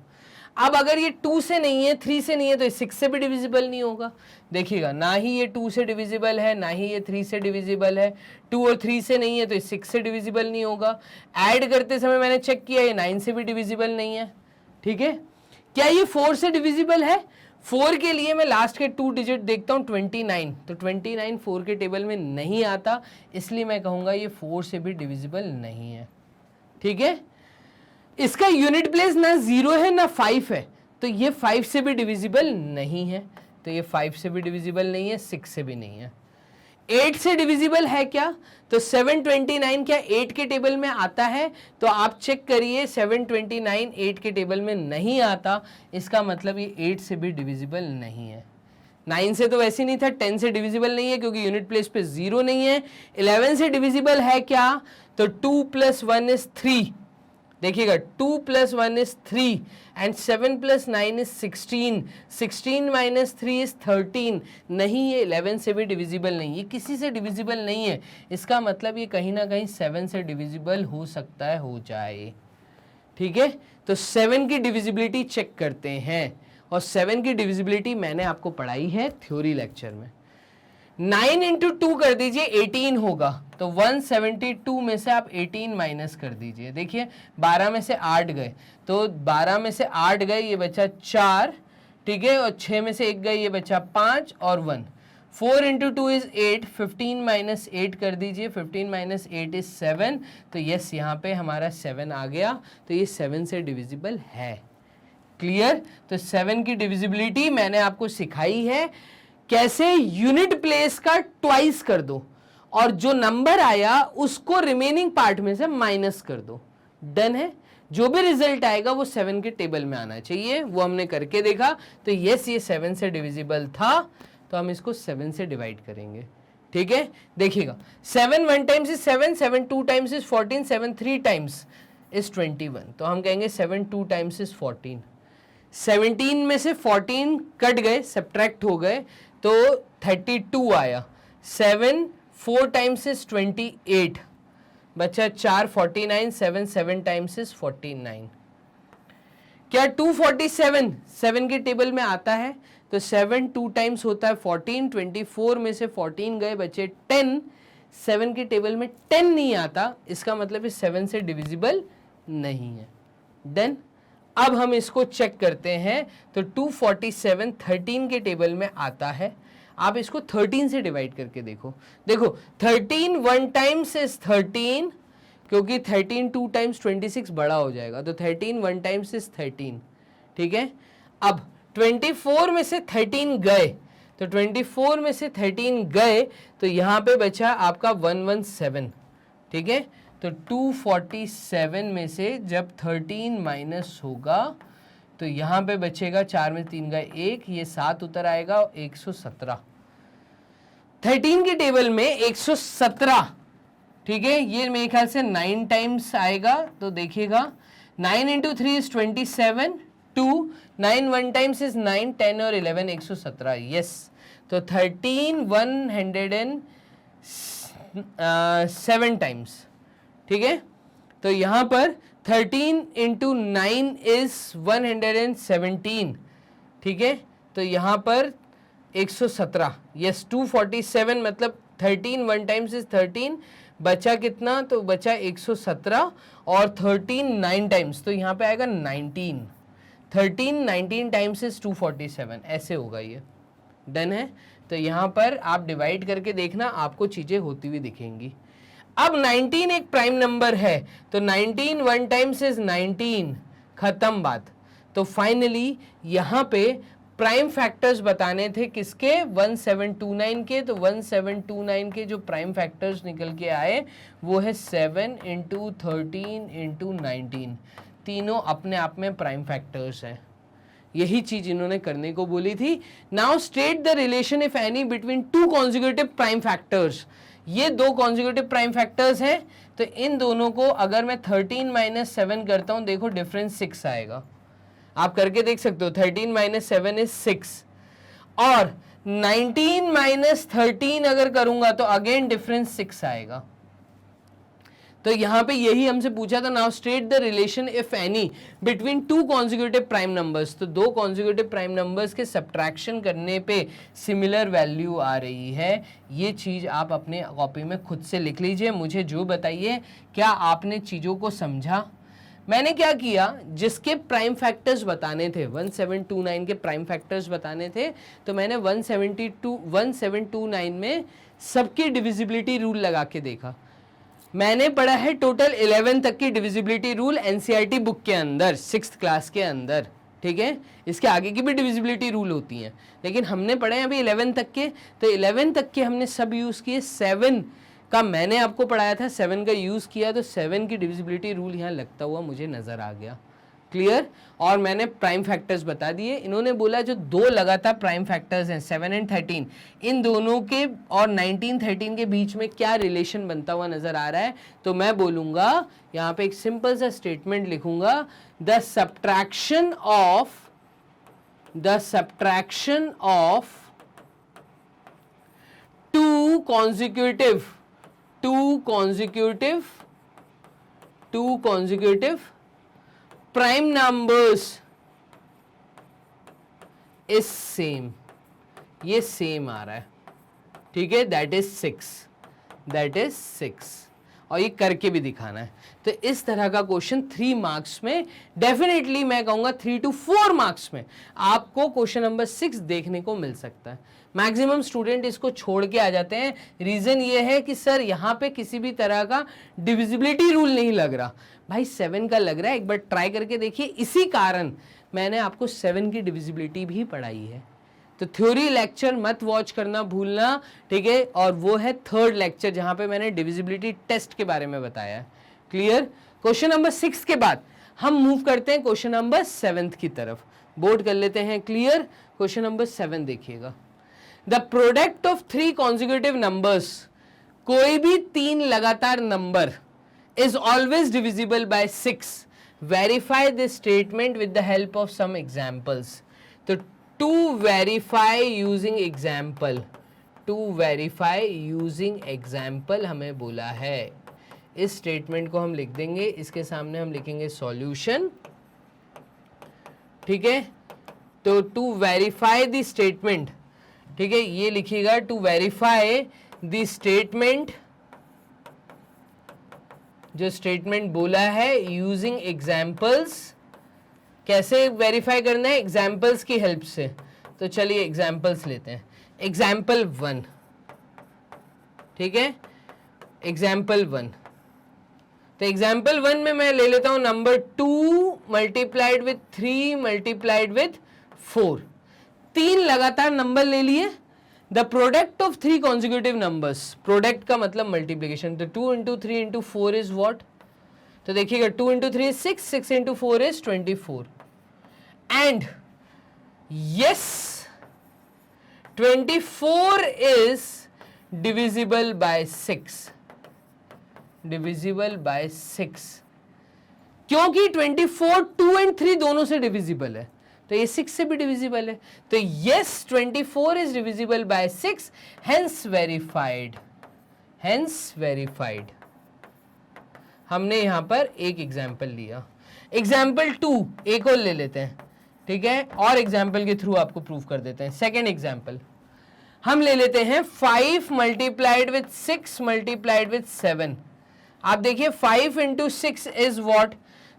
S1: अब अगर ये 2 से नहीं है, 3 से नहीं है, तो 6 से भी डिविजिबल नहीं होगा। देखिएगा, ना ही ये 2 से डिविजिबल है, ना ही ये 3 से डिविजिबल है। 2 और 3 से नहीं है तो 6 से डिविजिबल नहीं होगा। ऐड करते समय मैंने चेक किया, ये 9 से भी डिविजिबल नहीं है। ठीक है, क्या ये 4 से डिविजिबल है? 4 के लिए मैं लास्ट के 2 डिजिट देखता हूँ 29, तो 29 4 के टेबल में नहीं आता, इसलिए मैं कहूँगा ये 4 से भी डिविजिबल नहीं है। ठीक है, इसका यूनिट प्लेस ना 0 है ना 5 है, तो ये 5 से भी डिविजिबल नहीं है, तो ये 5 से भी डिविजिबल नहीं है, 6 से भी नहीं है। 8 से डिविजिबल है क्या? तो 729 क्या 8 के टेबल में आता है? तो आप चेक करिए, 729 8 के टेबल में नहीं आता, इसका मतलब ये 8 से भी डिविजिबल नहीं है। 9 से तो वैसे नहीं था, 10 से डिविजिबल नहीं है क्योंकि यूनिट प्लेस पे 0 नहीं है। 11 से डिविजिबल है क्या? तो 2 + 1 इज 3। देखिएगा 2 + 1 इज 3 एंड 7 + 9 इज 16, 16 - 3 इज 13। नहीं, ये 11 से भी डिविजिबल नहीं, ये किसी से डिविजिबल नहीं है। इसका मतलब ये कहीं ना कहीं 7 से डिविजिबल हो सकता है, हो जाए। ठीक है, तो 7 की डिविजिबिलिटी चेक करते हैं, और 7 की डिविजिबिलिटी मैंने आपको पढ़ाई है थ्योरी लेक्चर में। 9 × 2 कर दीजिए, 18 होगा, तो 172 में से आप 18 माइनस कर दीजिए। देखिए 12 में से 8 गए, तो 12 में से 8 गए, ये बचा 4। ठीक है, और 6 में से 1 गए, ये बचा 5 और 1। 4 × 2 इज 8, 15 - 8 कर दीजिए, 15 - 8 इज 7। तो यस, यहाँ पे हमारा 7 आ गया, तो ये 7 से डिविजिबल है। क्लियर? तो 7 की डिविजिबिलिटी मैंने आपको सिखाई है, कैसे यूनिट प्लेस का ट्वाइस कर दो और जो नंबर आया उसको रिमेनिंग पार्ट में से माइनस कर दो। डन है? जो भी रिजल्ट आएगा वो 7 के टेबल में आना चाहिए, वो हमने करके देखा। तो यस, ये 7 से डिविजिबल था, तो हम इसको 7 से डिवाइड करेंगे। ठीक है, देखिएगा 7 1 times is 7, 7 2 times is 14, 7 3 times is 21। तो हम कहेंगे 7 2 टाइम्स इज 14। 17 में से 14 कट गए, सब्ट्रैक्ट हो गए, तो 32 आया। 7 4 टाइम्स इज 28, बचा 4 49, 7 7 टाइम्स इज 49। क्या 247 7 के टेबल में आता है? तो 7 2 टाइम्स होता है 14, 24 में से 14 गए, बचे 10। 7 के टेबल में 10 नहीं आता, इसका मतलब है 7 से डिविजिबल नहीं है। डन? अब हम इसको चेक करते हैं, तो 247 13 के टेबल में आता है। आप इसको 13 से डिवाइड करके देखो। देखो 13 1 टाइम्स इज 13, क्योंकि 13 2 टाइम्स 26 बड़ा हो जाएगा, तो 13 1 टाइम्स इज 13। ठीक है, अब 24 में से 13 गए, तो 24 में से 13 गए तो यहाँ पे बचा आपका 117, ठीक है। तो 247 में से जब 13 माइनस होगा तो यहाँ पे बचेगा 4 में 3 गए 1, ये 7 उतर आएगा 117। 13 के टेबल में 117, ठीक है, ये मेरे ख्याल से 9 टाइम्स आएगा। तो देखिएगा 9 इंटू 3 इज 27, 2 9 1 टाइम्स इज 9, 10 और 11 117, यस। तो 13 107 टाइम्स, ठीक है। तो यहाँ पर 13 इंटू 9 इज 117, ठीक है। तो यहाँ पर 117, यस। 247 मतलब 13 1 टाइम्स इज 13, बचा कितना, तो बचा 117 और 13 9 टाइम्स, तो यहाँ पे आएगा 19। 13 19 टाइम्स इज 247, ऐसे होगा ये। डन है। तो यहाँ पर आप डिवाइड करके देखना, आपको चीजें होती हुई दिखेंगी। अब 19 एक प्राइम नंबर है, तो 19 1 टाइम्स इज 19, खत्म बात। तो फाइनली यहाँ पे प्राइम फैक्टर्स बताने थे किसके, 1729 के। तो 1729 के जो प्राइम फैक्टर्स निकल के आए वो है 7 इंटू 13 इंटू 19, तीनों अपने आप में प्राइम फैक्टर्स हैं। यही चीज इन्होंने करने को बोली थी। Now state the relation if any between two consecutive prime factors. ये दो कॉन्जिक्यूटिव प्राइम फैक्टर्स हैं, तो इन दोनों को अगर मैं 13 माइनस 7 करता हूं, देखो डिफरेंस 6 आएगा। आप करके देख सकते हो, 13 माइनस 7 इज 6, और 19 माइनस 13 अगर करूंगा तो अगेन डिफरेंस 6 आएगा। तो यहां पे यही हमसे पूछा था, now state the relation if any between two consecutive prime numbers. तो दो कॉन्जिक्यूटिव प्राइम नंबर्स के सब्ट्रैक्शन करने पे सिमिलर वैल्यू आ रही है। ये चीज आप अपने कॉपी में खुद से लिख लीजिए। मुझे जो बताइए, क्या आपने चीजों को समझा? मैंने क्या किया, जिसके प्राइम फैक्टर्स बताने थे, 1729 के प्राइम फैक्टर्स बताने थे, तो मैंने 1729 में सबकी डिविजिबिलिटी रूल लगा के देखा। मैंने पढ़ा है टोटल 11 तक की डिविजिबिलिटी रूल एनसीईआरटी बुक के अंदर, 6th क्लास के अंदर, ठीक है। इसके आगे की भी डिविजिबिलिटी रूल होती हैं, लेकिन हमने पढ़े हैं अभी 11 तक के। तो 11 तक के हमने सब यूज़ किए। 7 का मैंने आपको पढ़ाया था, 7 का यूज़ किया, तो 7 की डिविजिबिलिटी रूल यहाँ लगता हुआ मुझे नज़र आ गया। क्लियर? और मैंने प्राइम फैक्टर्स बता दिए। इन्होंने बोला जो दो लगातार प्राइम फैक्टर्स हैं 7 एंड 13, इन दोनों के और 19 13 के बीच में क्या रिलेशन बनता हुआ नजर आ रहा है। तो मैं बोलूंगा, यहाँ पे एक सिंपल सा स्टेटमेंट लिखूंगा, the subtraction of two consecutive prime numbers is same। ये सेम आ रहा है, ठीक है, दैट इज 6, और ये करके भी दिखाना है। तो इस तरह का क्वेश्चन 3 मार्क्स में, डेफिनेटली मैं कहूंगा 3 to 4 मार्क्स में आपको क्वेश्चन नंबर 6 देखने को मिल सकता है। मैक्सिमम स्टूडेंट इसको छोड़ के आ जाते हैं। रीजन ये है कि सर यहाँ पे किसी भी तरह का डिविजिबिलिटी रूल नहीं लग रहा। भाई 7 का लग रहा है, एक बार ट्राई करके देखिए। इसी कारण मैंने आपको 7 की डिविजिबिलिटी भी पढ़ाई है। तो थ्योरी लेक्चर मत वॉच करना भूलना, ठीक है। और वो है 3rd लेक्चर, जहां पे मैंने डिविजिबिलिटी टेस्ट के बारे में बताया है। क्लियर? क्वेश्चन नंबर 6 के बाद हम मूव करते हैं क्वेश्चन नंबर 7 की तरफ। बोर्ड कर लेते हैं। क्लियर? क्वेश्चन नंबर 7 देखिएगा। The product of 3 consecutive numbers, कोई भी 3 लगातार number is always divisible by 6. Verify this statement with the help of some examples. तो to verify using example हमें बोला है। इस स्टेटमेंट को हम लिख देंगे, इसके सामने हम लिखेंगे सॉल्यूशन, ठीक है। तो to verify the statement, ठीक है, ये लिखिएगा to verify the statement, जो स्टेटमेंट बोला है यूजिंग एग्जाम्पल्स। कैसे वेरीफाई करना है? एग्जाम्पल्स की हेल्प से। तो चलिए एग्जाम्पल्स लेते हैं। एग्जाम्पल 1, ठीक है, एग्जाम्पल 1। तो एग्जाम्पल 1 में मैं ले लेता हूं number 2 multiplied with 3 multiplied with 4, 3 लगातार नंबर ले लिए, the product of 3 consecutive numbers, product का मतलब मल्टीप्लीकेशन, तो 2 इंटू 3 इंटू 4 इज वॉट, तो देखिएगा 2 into 3 is 6, 6 into 4 is 24, and yes 24 is divisible bye 6, divisible by 6, क्योंकि 24 2 एंड 3 दोनों से डिविजिबल है, तो ये 6 से भी डिविजिबल है, तो yes 24 is divisible bye 6, hence verified, hence verified. हमने यहां पर एक एग्जाम्पल लिया, एग्जाम्पल 2 एक और ले लेते हैं, ठीक है, और एग्जाम्पल के थ्रू आपको प्रूव कर देते हैं। सेकेंड एग्जाम्पल हम ले लेते हैं 5 मल्टीप्लाइड विथ 6 मल्टीप्लाइड विथ 7। आप देखिए 5 इंटू 6 इज वॉट,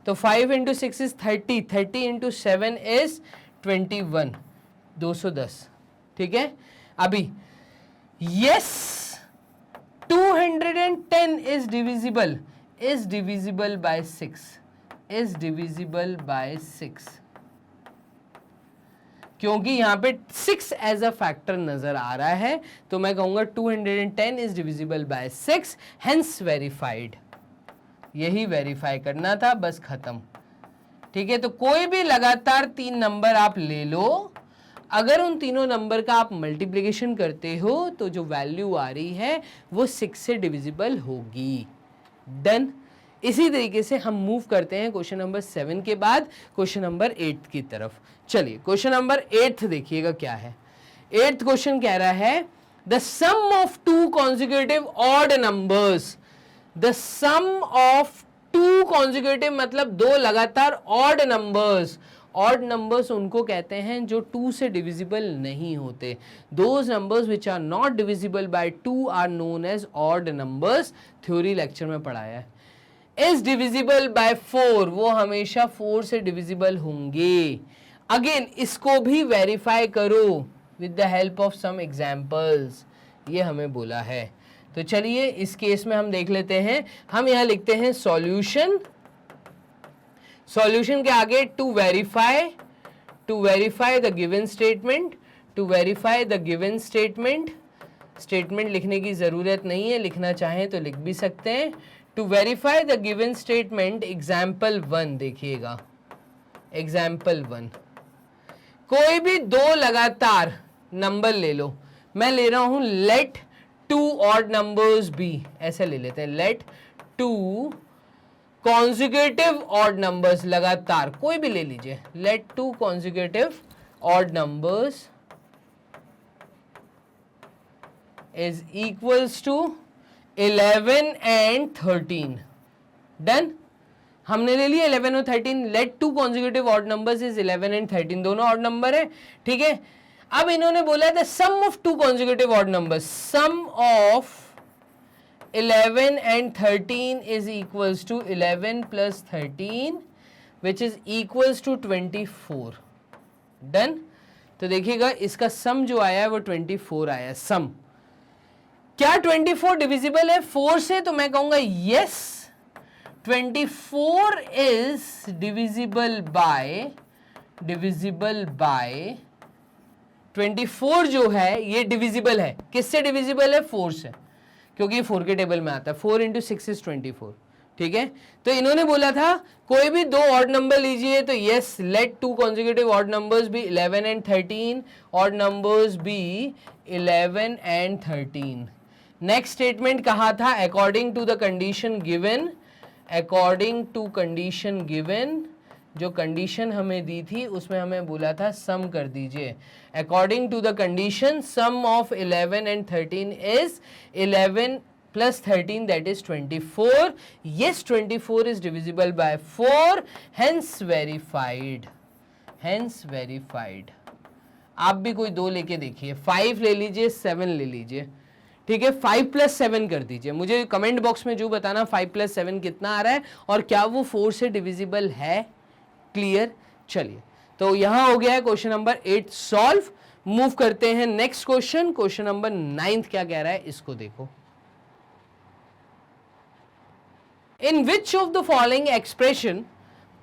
S1: तो 5 इंटू 6 इज 30, 30 इंटू 7 इज 21, 210, ठीक है। अभी yes 210 is divisible, is divisible bye 6, is divisible bye 6, क्योंकि यहां पे 6 एज अ फैक्टर नजर आ रहा है, तो मैं कहूंगा 210 is divisible bye 6, hence verified. यही वेरीफाई करना था, बस खत्म, ठीक है। तो कोई भी लगातार 3 नंबर आप ले लो, अगर उन तीनों नंबर का आप मल्टीप्लिकेशन करते हो तो जो वैल्यू आ रही है वो 6 से डिविजिबल होगी। डन। इसी तरीके से हम मूव करते हैं क्वेश्चन नंबर 7 के बाद क्वेश्चन नंबर 8 की तरफ। चलिए क्वेश्चन नंबर 8 देखिएगा क्या है। 8th क्वेश्चन कह रहा है the sum of 2 consecutive odd numbers, the sum of 2 consecutive मतलब 2 लगातार ऑड नंबर्स। ऑड नंबर्स उनको कहते हैं जो 2 से डिविजिबल नहीं होते। Those numbers which are not divisible by 2 are known as odd numbers, theory lecture में पढ़ाया है। इज डिविजिबल बाय 4, वो हमेशा 4 से डिविजिबल होंगे। अगेन इसको भी वेरीफाई करो with the help of some examples, ये हमें बोला है। तो चलिए इस केस में हम देख लेते हैं। हम यहां लिखते हैं सॉल्यूशन, सॉल्यूशन के आगे to verify the given statement, to verify the given statement. Statement लिखने की जरूरत नहीं है, लिखना चाहें तो लिख भी सकते हैं। To verify the given statement example 1 देखिएगा, एग्जाम्पल 1 कोई भी 2 लगातार नंबर ले लो। मैं ले रहा हूं लेट 2 ऑड नंबर्स बी, ऐसे ले लेते हैं, लेट 2 कॉन्जिक्यूटिव ऑड नंबर्स, लगातार कोई भी ले लीजिए, let 2 consecutive odd numbers is equals to 11 and 13। Done. हमने ले लिया 11 और 13। Let 2 consecutive odd numbers is 11 and 13, दोनों ऑड नंबर है, ठीक है। अब इन्होंने बोला the sum of 2 consecutive odd numbers, sum of 11 and 13 is equals to 11 plus 13 which is equals to 24. Done? तो देखिएगा इसका सम जो आया है वो 24 आया सम। क्या 24 डिविजिबल है 4 से? तो मैं कहूंगा यस 24 इज डिविजिबल बाय 24 जो है ये डिविजिबल है, किससे डिविजिबल है? 4 से, क्योंकि 4 के टेबल में आता है। 4 इंटू 6 इज 24, ठीक है। तो इन्होंने बोला था कोई भी 2 ऑड नंबर लीजिए, तो yes let 2 consecutive odd numbers be 11 and 13, odd numbers be 11 and 13। Next statement कहा था according to the condition given, according to condition given, जो कंडीशन हमें दी थी उसमें हमें बोला था सम कर दीजिए। According to the condition sum of 11 and 13 is 11 plus 13 that is 24. Yes 24 is divisible by 4, hence verified, hence verified। आप भी कोई 2 लेके देखिए, 5 ले लीजिए 7 ले लीजिए, ठीक है। 5 plus 7 कर दीजिए, मुझे कमेंट बॉक्स में जो बताना 5 plus 7 कितना आ रहा है और क्या वो 4 से डिविजिबल है। क्लियर। चलिए तो यहां हो गया है क्वेश्चन नंबर 8 सॉल्व। मूव करते हैं नेक्स्ट क्वेश्चन, क्वेश्चन नंबर 9 क्या कह रहा है इसको देखो। In which of the following expression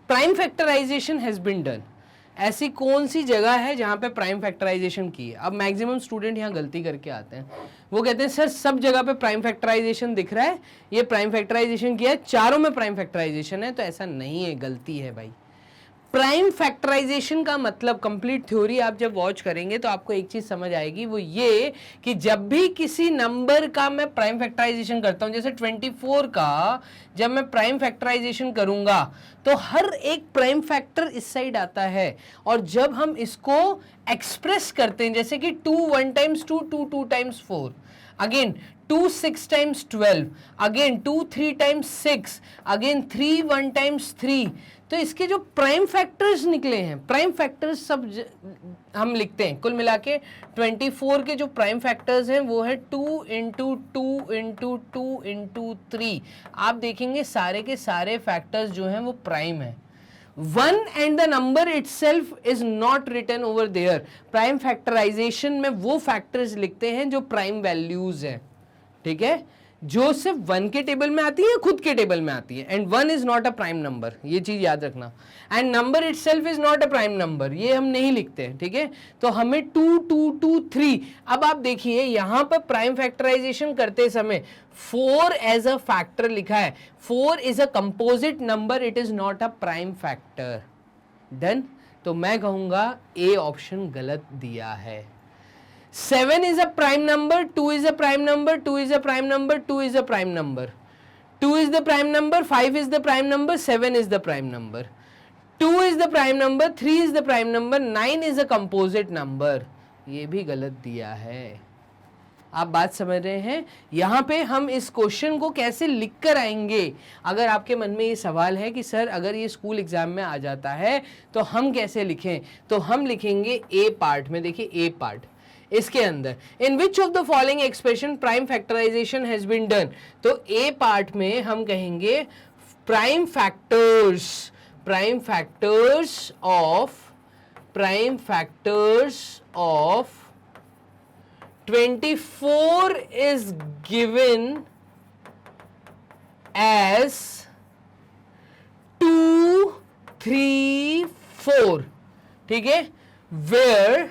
S1: prime factorization has been done? ऐसी कौन सी जगह है जहां पे प्राइम फैक्टराइजेशन की है? अब मैक्सिमम स्टूडेंट यहाँ गलती करके आते हैं, वो कहते हैं सर सब जगह पे प्राइम फैक्टराइजेशन दिख रहा है, ये प्राइम फैक्टराइजेशन किया है, चारों में प्राइम फैक्टराइजेशन है। तो ऐसा नहीं है, गलती है भाई। प्राइम फैक्टराइजेशन का मतलब, कंप्लीट थ्योरी आप जब वॉच करेंगे तो आपको एक चीज समझ आएगी, वो ये कि जब भी किसी नंबर का मैं प्राइम फैक्टराइजेशन करता हूं, जैसे 24 का जब मैं प्राइम फैक्टराइजेशन करूंगा तो हर एक प्राइम फैक्टर इस साइड आता है, और जब हम इसको एक्सप्रेस करते हैं, जैसे कि 2 1 times 2, 2 2 times 4, again 2 6 times 12, again 2 3 times 6, again 3 1 times 3, तो इसके जो प्राइम फैक्टर्स निकले हैं, प्राइम फैक्टर्स सब हम लिखते हैं, कुल मिला के 24 के जो प्राइम फैक्टर्स हैं वो है 2 इंटू 2 इंटू 2 इंटू 3। आप देखेंगे सारे के सारे फैक्टर्स जो हैं वो प्राइम है। 1 and the number itself is not written over there. Prime factorisation में वो फैक्टर्स लिखते हैं जो प्राइम वैल्यूज हैं, ठीक है, जो सिर्फ 1 के टेबल में आती है, खुद के टेबल में आती है, and 1 is not a prime number, ये चीज याद रखना। And number itself is not a prime number, ये हम नहीं लिखते हैं, ठीक है। तो हमें 2 2 2 3। अब आप देखिए यहां पर प्राइम फैक्टराइजेशन करते समय 4 एज अ फैक्टर लिखा है। 4 is a composite number, it is not a prime factor. Done. तो मैं कहूंगा ए ऑप्शन गलत दिया है। 7 is a prime number, 2 is a prime number, 2 is a prime number, 2 is a prime number, 2 is the prime number, 5 is the prime number, 7 is the prime number, 2 is the prime number, 3 is the prime number, 9 is a composite number। ये भी गलत दिया है। आप बात समझ रहे हैं? यहाँ पे हम इस क्वेश्चन को कैसे लिख कर आएंगे? अगर आपके मन में ये सवाल है कि सर अगर ये स्कूल एग्जाम में आ जाता है तो हम कैसे लिखें, तो हम लिखेंगे ए पार्ट में। देखिए ए पार्ट इसके अंदर, in which of the following expression prime factorisation has been done. तो ए पार्ट में हम कहेंगे prime factors, prime factors of 24 is given as 2 3 4, ठीक है, where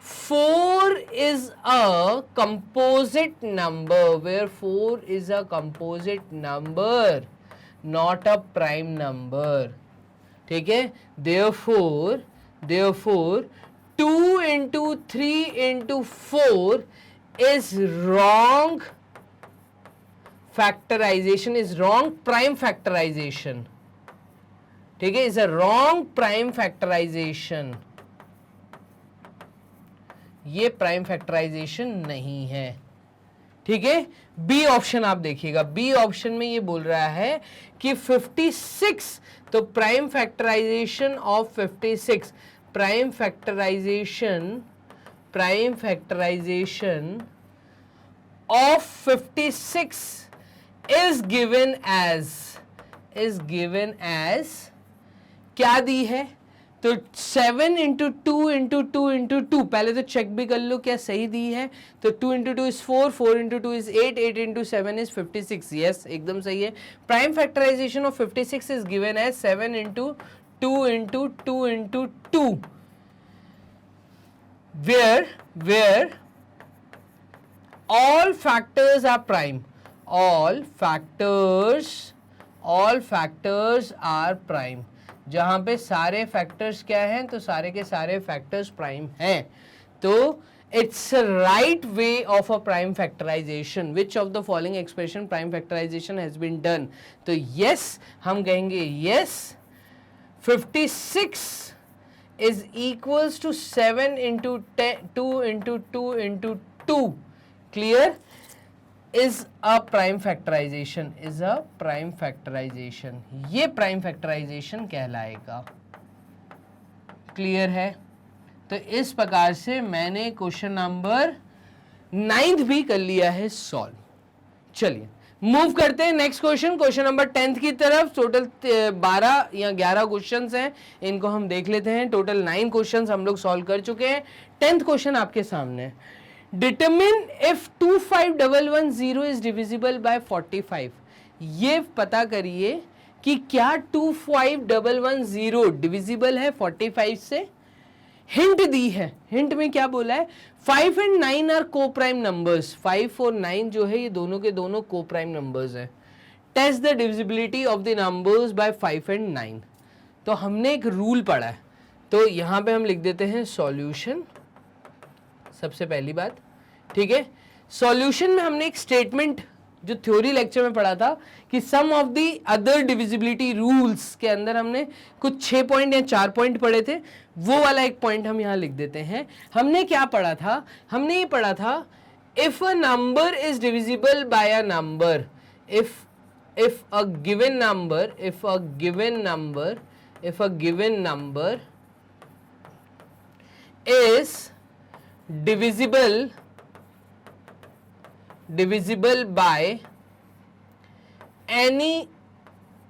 S1: 4 is a composite number, where 4 is a composite number, not a prime number, ठीक है। therefore 2 into 3 into 4 is wrong factorization, is wrong prime factorization, ठीक है, is a wrong prime factorization। ये prime factorisation नहीं है, ठीक है। B option आप देखिएगा, बी ऑप्शन में ये बोल रहा है कि 56, तो prime factorisation of 56, prime factorisation of 56 is given as क्या दी है? तो 7 इंटू 2 इंटू 2 इंटू 2, पहले तो चेक भी कर लो क्या सही दी है। तो 2 into 2 is 4, 4 into 2 is 8, 8 into 7 is 56, yes एकदम सही है। Prime factorisation of 56 is given as 7 into 2 into 2 into 2, where all factors are prime, all factors are prime, जहां पे सारे फैक्टर्स क्या हैं? तो सारे के सारे फैक्टर्स प्राइम हैं। तो it's right way of a prime factorisation. Which of the following expression prime factorisation has been done? तो यस हम कहेंगे yes, 56 is equals to 7 into 2 into 2 into 2, clear, is a prime factorization, is a prime factorization, ये prime factorisation कहलाएगा। Clear है? तो इस प्रकार से मैंने क्वेश्चन नंबर 9 भी कर लिया है सॉल्व। चलिए मूव करते हैं नेक्स्ट क्वेश्चन, क्वेश्चन नंबर 10 की तरफ। टोटल 12 या 11 क्वेश्चंस हैं, इनको हम देख लेते हैं। टोटल 9 क्वेश्चंस हम लोग सॉल्व कर चुके हैं। 10th क्वेश्चन आपके सामने है। Determine if 25110 is divisible by 45। ये पता करिए कि क्या 25110 डिविजिबल है 45 से। हिंट दी है, हिंट में क्या बोला है, 5 and 9 are coprime numbers, 5 और 9 जो है ये दोनों के दोनों को प्राइम नंबर्स हैं। Test the divisibility of the numbers by 5 and 9। तो हमने एक रूल पढ़ा है, तो यहां पे हम लिख देते हैं सॉल्यूशन, सबसे पहली बात, ठीक है। सॉल्यूशन में हमने एक स्टेटमेंट जो थ्योरी लेक्चर में पढ़ा था कि some of the other divisibility rules के अंदर हमने कुछ 6 पॉइंट या 4 पॉइंट पढ़े थे, वो वाला एक पॉइंट हम यहां लिख देते हैं। हमने क्या पढ़ा था, हमने ये पढ़ा था if a number is divisible bye a number, if a given number is divisible by any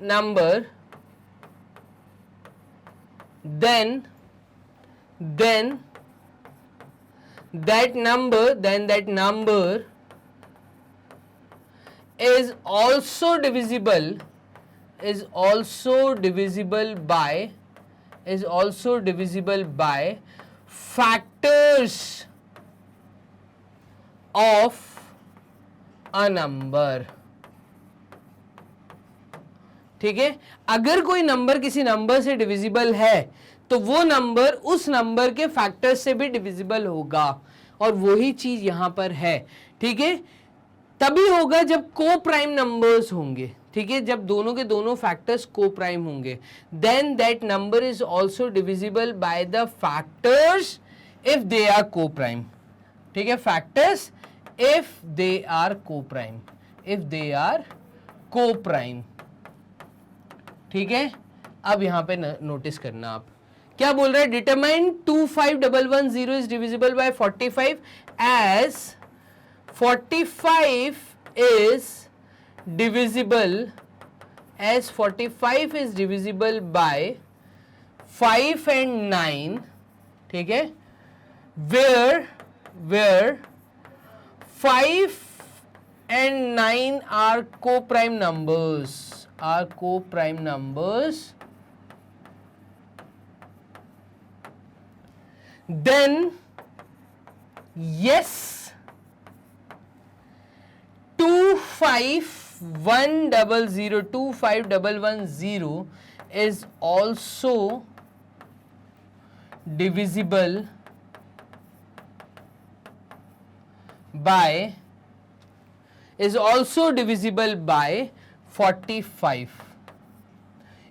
S1: number, then that number is also divisible by factors of a number, ठीक है। अगर कोई नंबर किसी नंबर से डिविजिबल है तो वो number उस नंबर के फैक्टर्स से भी डिविजिबल होगा, और वही चीज यहां पर है, ठीक है। तभी होगा जब को प्राइम नंबर्स होंगे, ठीक है, जब दोनों के दोनों फैक्टर्स को प्राइम होंगे। Then that number is also divisible by the factors if they are coprime, ठीक है, factors if they are coprime, ठीक है। अब यहां पे नोटिस करना, आप क्या बोल रहे हैं, determine 25110 is divisible by 45 as 45 is divisible by 5 and 9, ठीक है, where 5 and 9 are co-prime numbers, then yes, 25110 is also divisible by 45।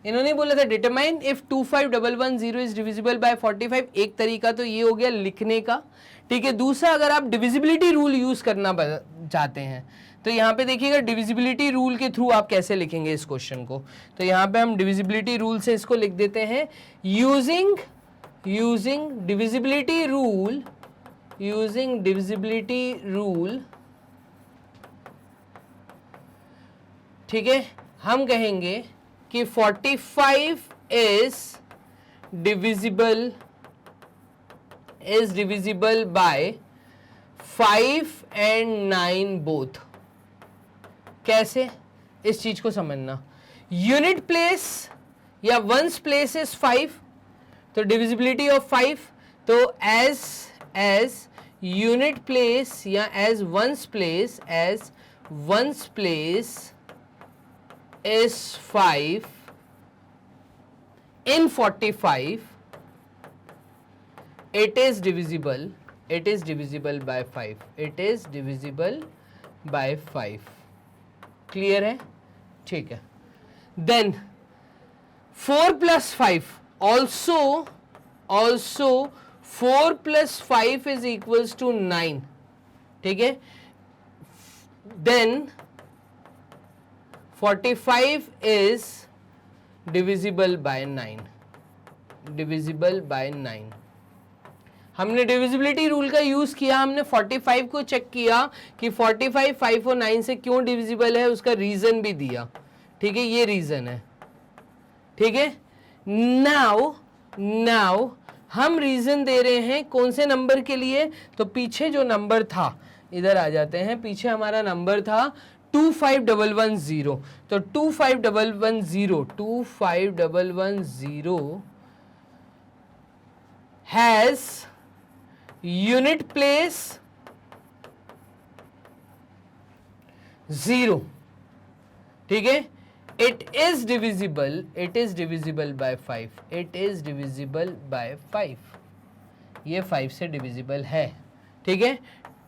S1: इन्होंने बोला था determine if 25110 is divisible by 45। एक तरीका तो ये हो गया लिखने का, ठीक है। दूसरा, अगर आप डिविजिबिलिटी रूल यूज करना चाहते हैं तो यहाँ पे देखिएगा डिविजिबिलिटी रूल के थ्रू आप कैसे लिखेंगे इस क्वेश्चन को। तो यहाँ पे हम डिविजिबिलिटी रूल से इसको लिख देते हैं, यूजिंग डिविजिबिलिटी रूल, ठीक है। हम कहेंगे कि 45 is divisible by 5 and 9 both। कैसे, इस चीज को समझना, यूनिट प्लेस या वंस प्लेस इज 5, तो डिविजिबिलिटी ऑफ 5, तो एज यूनिट प्लेस या as ones place is 5 in 45, it is divisible by 5, clear है, ठीक है। Then 4 plus 5 also 4 plus 5 is equals to 9, ठीक है। देन 45 is divisible by 9, हमने डिविजिबिलिटी रूल का यूज किया, हमने 45 को चेक किया कि 45 5 और 9 से क्यों डिविजिबल है, उसका रीजन भी दिया, ठीक है, ये रीजन है, ठीक है। नाउ हम रीजन दे रहे हैं कौन से नंबर के लिए, तो पीछे जो नंबर था, इधर आ जाते हैं, पीछे हमारा नंबर था 25110, तो 25110 has unit place 0, ठीक है. It is divisible by 5, it is divisible by 5, ये 5 से डिविजिबल है, ठीक है.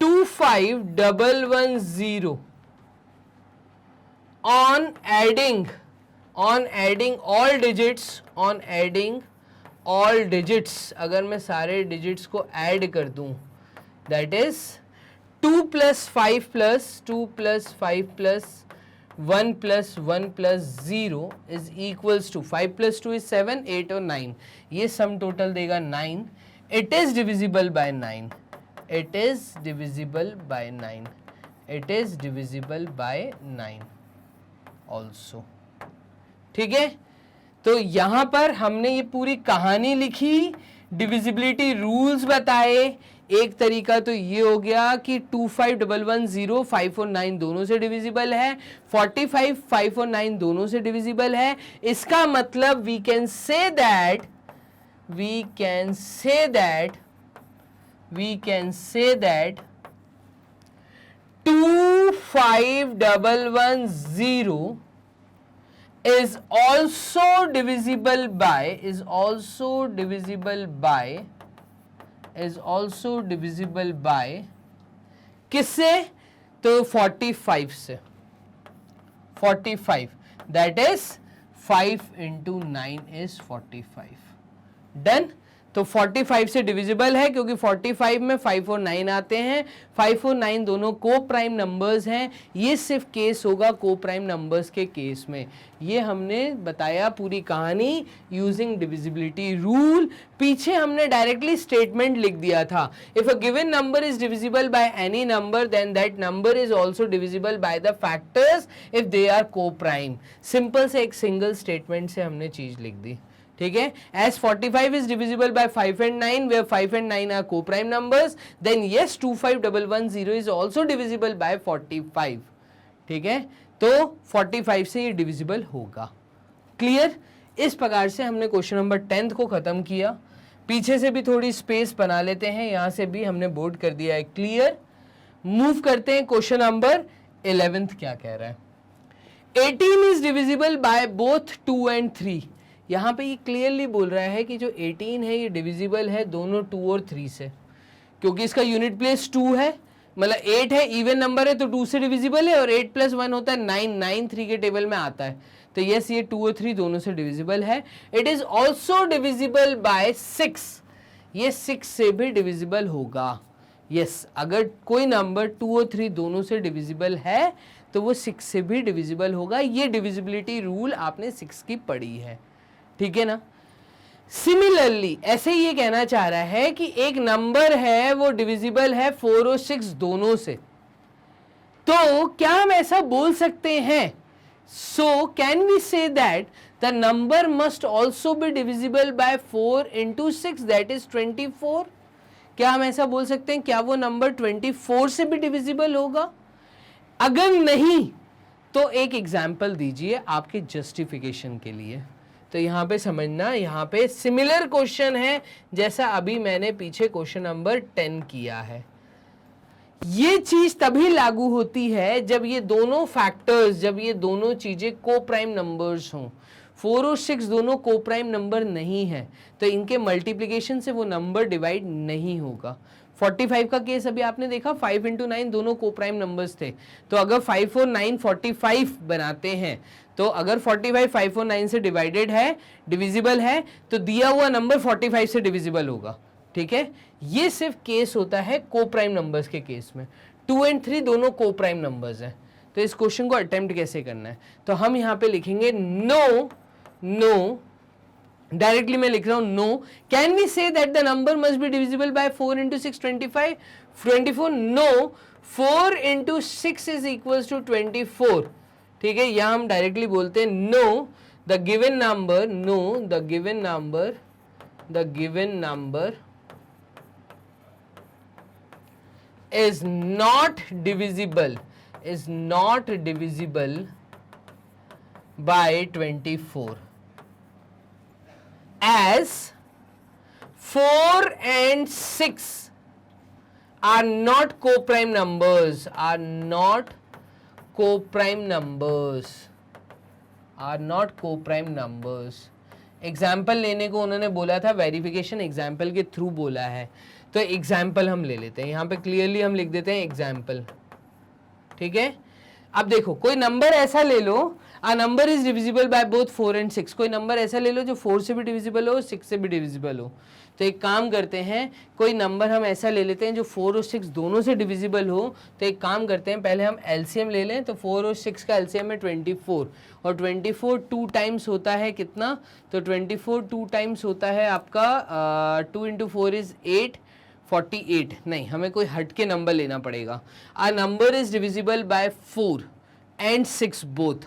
S1: 25110 on adding all digits, अगर मैं सारे डिजिट्स को ऐड कर दूं, that is 2 + 5 + 2 + 5 + 1 + 1 + 0 is equals to 5 + 2 is 7, 8 और 9, ये सम टोटल देगा 9. It is divisible bye 9, it is divisible bye 9, it is divisible bye 9 also, ठीक है. तो यहां पर हमने ये पूरी कहानी लिखी, डिविजिबिलिटी रूल्स बताए. एक तरीका तो ये हो गया कि 25110 5 और 9 दोनों से डिविजिबल है, 45 5 और 9 दोनों से डिविजिबल है. इसका मतलब we can say that 25110 is also divisible by किससे? तो 45 से. 45 that is 5 into 9 is 45. Done. तो 45 से डिविजिबल है क्योंकि 45 में 5 और 9 आते हैं. 5 और 9 दोनों को प्राइम नंबर्स हैं. ये सिर्फ केस होगा को प्राइम नंबर्स के केस में. ये हमने बताया पूरी कहानी यूजिंग डिविजिबिलिटी रूल. पीछे हमने डायरेक्टली स्टेटमेंट लिख दिया था, if a given number is divisible by any number then that number is also divisible by the factors if they are coprime. Simple से एक सिंगल स्टेटमेंट से हमने चीज लिख दी, ठीक है. As 45 is divisible by 5 and 9 where 5 and 9 are co-prime numbers, then yes 25110 is also divisible by 45, ठीक है. तो 45 से ये डिविजिबल होगा. क्लियर. इस प्रकार से हमने क्वेश्चन नंबर 10 को खत्म किया. पीछे से भी थोड़ी स्पेस बना लेते हैं, यहां से भी हमने बोर्ड कर दिया है. क्लियर. मूव करते हैं क्वेश्चन नंबर 11. क्या कह रहा है? 18 is divisible by both 2 and 3. यहाँ पे ये क्लियरली बोल रहा है कि जो 18 है ये डिविजिबल है दोनों 2 और 3 से, क्योंकि इसका यूनिट प्लेस 2 है, मतलब 8 है, इवन नंबर है तो 2 से डिविजिबल है, और 8 + 1 होता है 9, 9 3 के टेबल में आता है. तो यस ये 2 और 3 दोनों से डिविजिबल है. It is also divisible bye 6, ये 6 से भी डिविजिबल होगा. यस अगर कोई नंबर 2 और 3 दोनों से डिविजिबल है तो वो 6 से भी डिविजिबल होगा. ये डिविजिबिलिटी रूल आपने 6 की पढ़ी है, ठीक है ना. सिमिलरली ऐसे ये कहना चाह रहा है कि एक नंबर है वो डिविजिबल है 4 और 6 दोनों से, तो क्या हम ऐसा बोल सकते हैं? So can we say that the number must also be divisible by 4 into 6 that is 24. क्या हम ऐसा बोल सकते हैं? क्या वो नंबर 24 से भी डिविजिबल होगा? अगर नहीं तो एक एग्जाम्पल दीजिए आपके जस्टिफिकेशन के लिए. तो यहाँ पे समझना, यहाँ पे सिमिलर क्वेश्चन है जैसा अभी मैंने पीछे क्वेश्चन नंबर 10 किया है. ये चीज तभी लागू होती है जब ये दोनों फैक्टर्स, जब ये दोनों चीजें को प्राइम नंबर्स हों. 4 और 6 दोनों को प्राइम नंबर नहीं है तो इनके मल्टीप्लिकेशन से वो नंबर डिवाइड नहीं होगा. 45 का केस अभी आपने देखा, 5 × 9 दोनों को प्राइम नंबर्स थे, तो अगर 5 और 9 45 बनाते हैं, तो अगर 45 5 और 9 से डिवाइडेड है, डिविजिबल है, तो दिया हुआ नंबर 45 से डिविजिबल होगा, ठीक है. ये सिर्फ केस होता है को प्राइम नंबर्स के केस में. 2 और 3 दोनों को प्राइम नंबर्स हैं. तो इस क्वेश्चन को अटेम्प्ट कैसे करना है? तो हम यहाँ पे लिखेंगे नो, डायरेक्टली मैं लिख रहा हूं no. Can we say that the number must be divisible by 4 × 6 24? No. 4 × 6 is equals to 24, ठीक है. यहां हम डायरेक्टली बोलते हैं no the given number is not divisible is not divisible by 24 as 4 and 6 are not co-prime numbers, are not co-prime numbers, are not co-prime numbers. Example लेने को उन्होंने बोला था, वेरिफिकेशन एग्जाम्पल के थ्रू बोला है, तो एग्जाम्पल हम ले लेते हैं, यहाँ पे क्लियरली हम लिख देते हैं एग्जाम्पल, ठीक है। अब देखो कोई नंबर ऐसा ले लो, a number is divisible by both 4 and 6, कोई नंबर ऐसा ले लो जो 4 से भी डिविजिबल हो, 6 से भी डिविजिबल हो। तो एक काम करते हैं, कोई नंबर हम ऐसा ले लेते हैं जो 4 और 6 दोनों से डिविजिबल हो। तो एक काम करते हैं, पहले हम एलसीएम ले लें। तो 4 और 6 का एलसीएम है 24, और 24 2 टाइम्स होता है कितना, तो 24 2 टाइम्स होता है आपका 2 × 4 इज 8, 48। नहीं, हमें कोई हट के नंबर लेना पड़ेगा। A number is divisible by 4 and 6 both.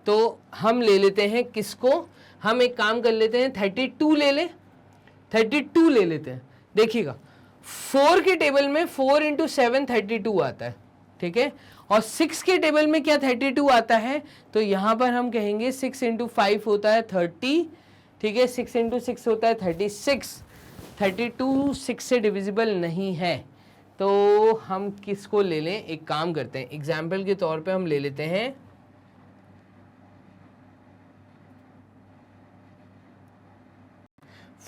S1: तो हम ले लेते हैं किसको, हम एक काम कर लेते हैं 32 ले लें, 32 ले लेते हैं। देखिएगा 4 के टेबल में 4 × 7 32 आता है, ठीक है, और 6 के टेबल में क्या 32 आता है, तो यहाँ पर हम कहेंगे 6 × 5 होता है 30, ठीक है, 6 × 6 होता है 36। 32 6 से डिविजिबल नहीं है, तो हम किसको ले लें, एक काम करते हैं, एग्जाम्पल के तौर पे हम ले लेते हैं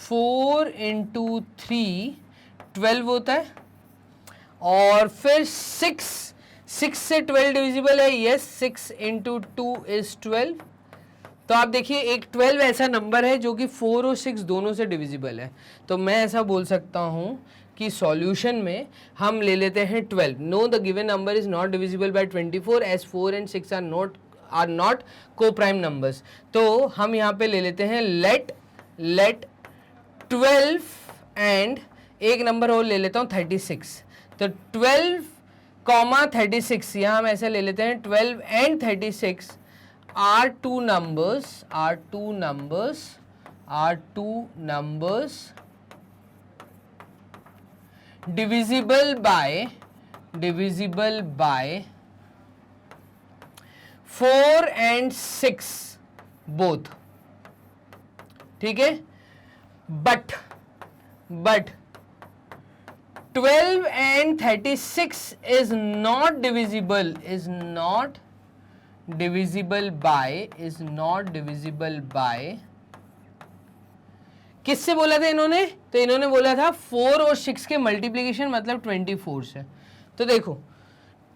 S1: 4 × 3 12 होता है, और फिर 6 से 12 डिविजिबल है, यस, 6 × 2 इज 12। तो आप देखिए एक 12 ऐसा नंबर है जो कि 4 और 6 दोनों से डिविजिबल है। तो मैं ऐसा बोल सकता हूं कि सॉल्यूशन में हम ले लेते हैं 12। No, the given number is not divisible by 24 as 4 and 6 are not coprime numbers. तो हम यहाँ पे ले लेते हैं लेट 12 एंड एक नंबर और ले लेता हूँ 36। तो 12, 36, यहाँ हम ऐसे ले लेते हैं 12 and 36 are two numbers divisible by 4 and 6 both, ठीक है। but 12 and 36 is not divisible by किससे बोला था इन्होंने, तो इन्होंने बोला था 4 और 6 के मल्टीप्लिकेशन मतलब 24 से। तो देखो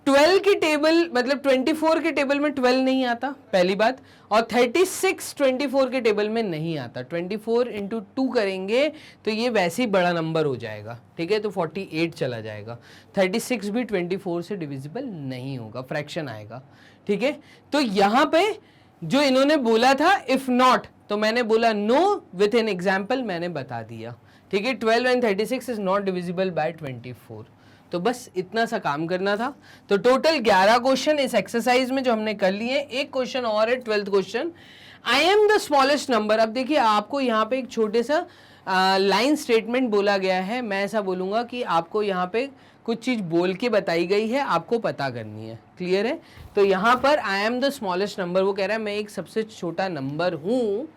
S1: 12 की टेबल मतलब 24 के टेबल में 12 नहीं आता, पहली बात, और 36 24 के टेबल में नहीं आता। 24 × 2 करेंगे तो ये वैसे ही बड़ा नंबर हो जाएगा, ठीक है, तो 48 चला जाएगा। 36 भी 24 से डिविजिबल नहीं होगा, फ्रैक्शन आएगा, ठीक है। तो यहाँ पे जो इन्होंने बोला था इफ नॉट, तो मैंने बोला नो विथ एन एग्जाम्पल मैंने बता दिया, ठीक है। 12 and 36 is not divisible by 24। तो बस इतना सा काम करना था। तो टोटल 11 क्वेश्चन इस एक्सरसाइज में जो हमने कर लिए। एक क्वेश्चन और है 12th question, I am the smallest number. अब देखिए आपको यहाँ पे एक छोटे सा लाइन स्टेटमेंट बोला गया है। मैं ऐसा बोलूँगा कि आपको यहाँ पे कुछ चीज़ बोल के बताई गई है, आपको पता करनी है, क्लियर है। तो यहाँ पर I am the smallest number, वो कह रहा है मैं एक सबसे छोटा नंबर हूँ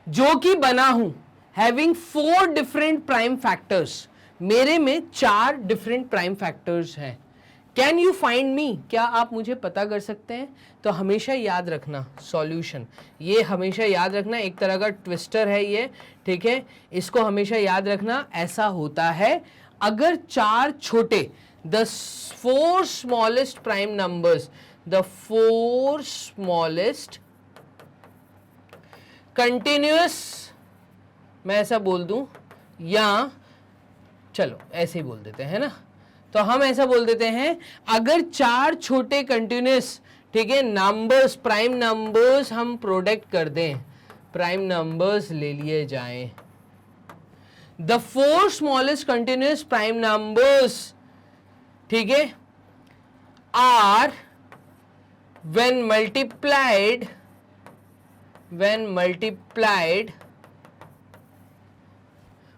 S1: जो कि बना हूँ हैविंग 4 डिफरेंट प्राइम फैक्टर्स, मेरे में 4 डिफरेंट प्राइम फैक्टर्स हैं। कैन यू फाइंड मी, क्या आप मुझे पता कर सकते हैं। तो हमेशा याद रखना सॉल्यूशन, ये हमेशा याद रखना, एक तरह का ट्विस्टर है ये, ठीक है, इसको हमेशा याद रखना। ऐसा होता है अगर 4 छोटे, the 4 smallest prime numbers, the 4 smallest continuous, मैं ऐसा बोल दूं, या चलो ऐसे ही बोल देते हैं ना, तो हम ऐसा बोल देते हैं अगर 4 छोटे कंटिन्यूअस, ठीक है, नंबर्स, प्राइम नंबर्स हम प्रोडक्ट कर दें, प्राइम नंबर्स ले लिए जाएं, the 4 smallest continuous prime numbers, ठीक है, are when multiplied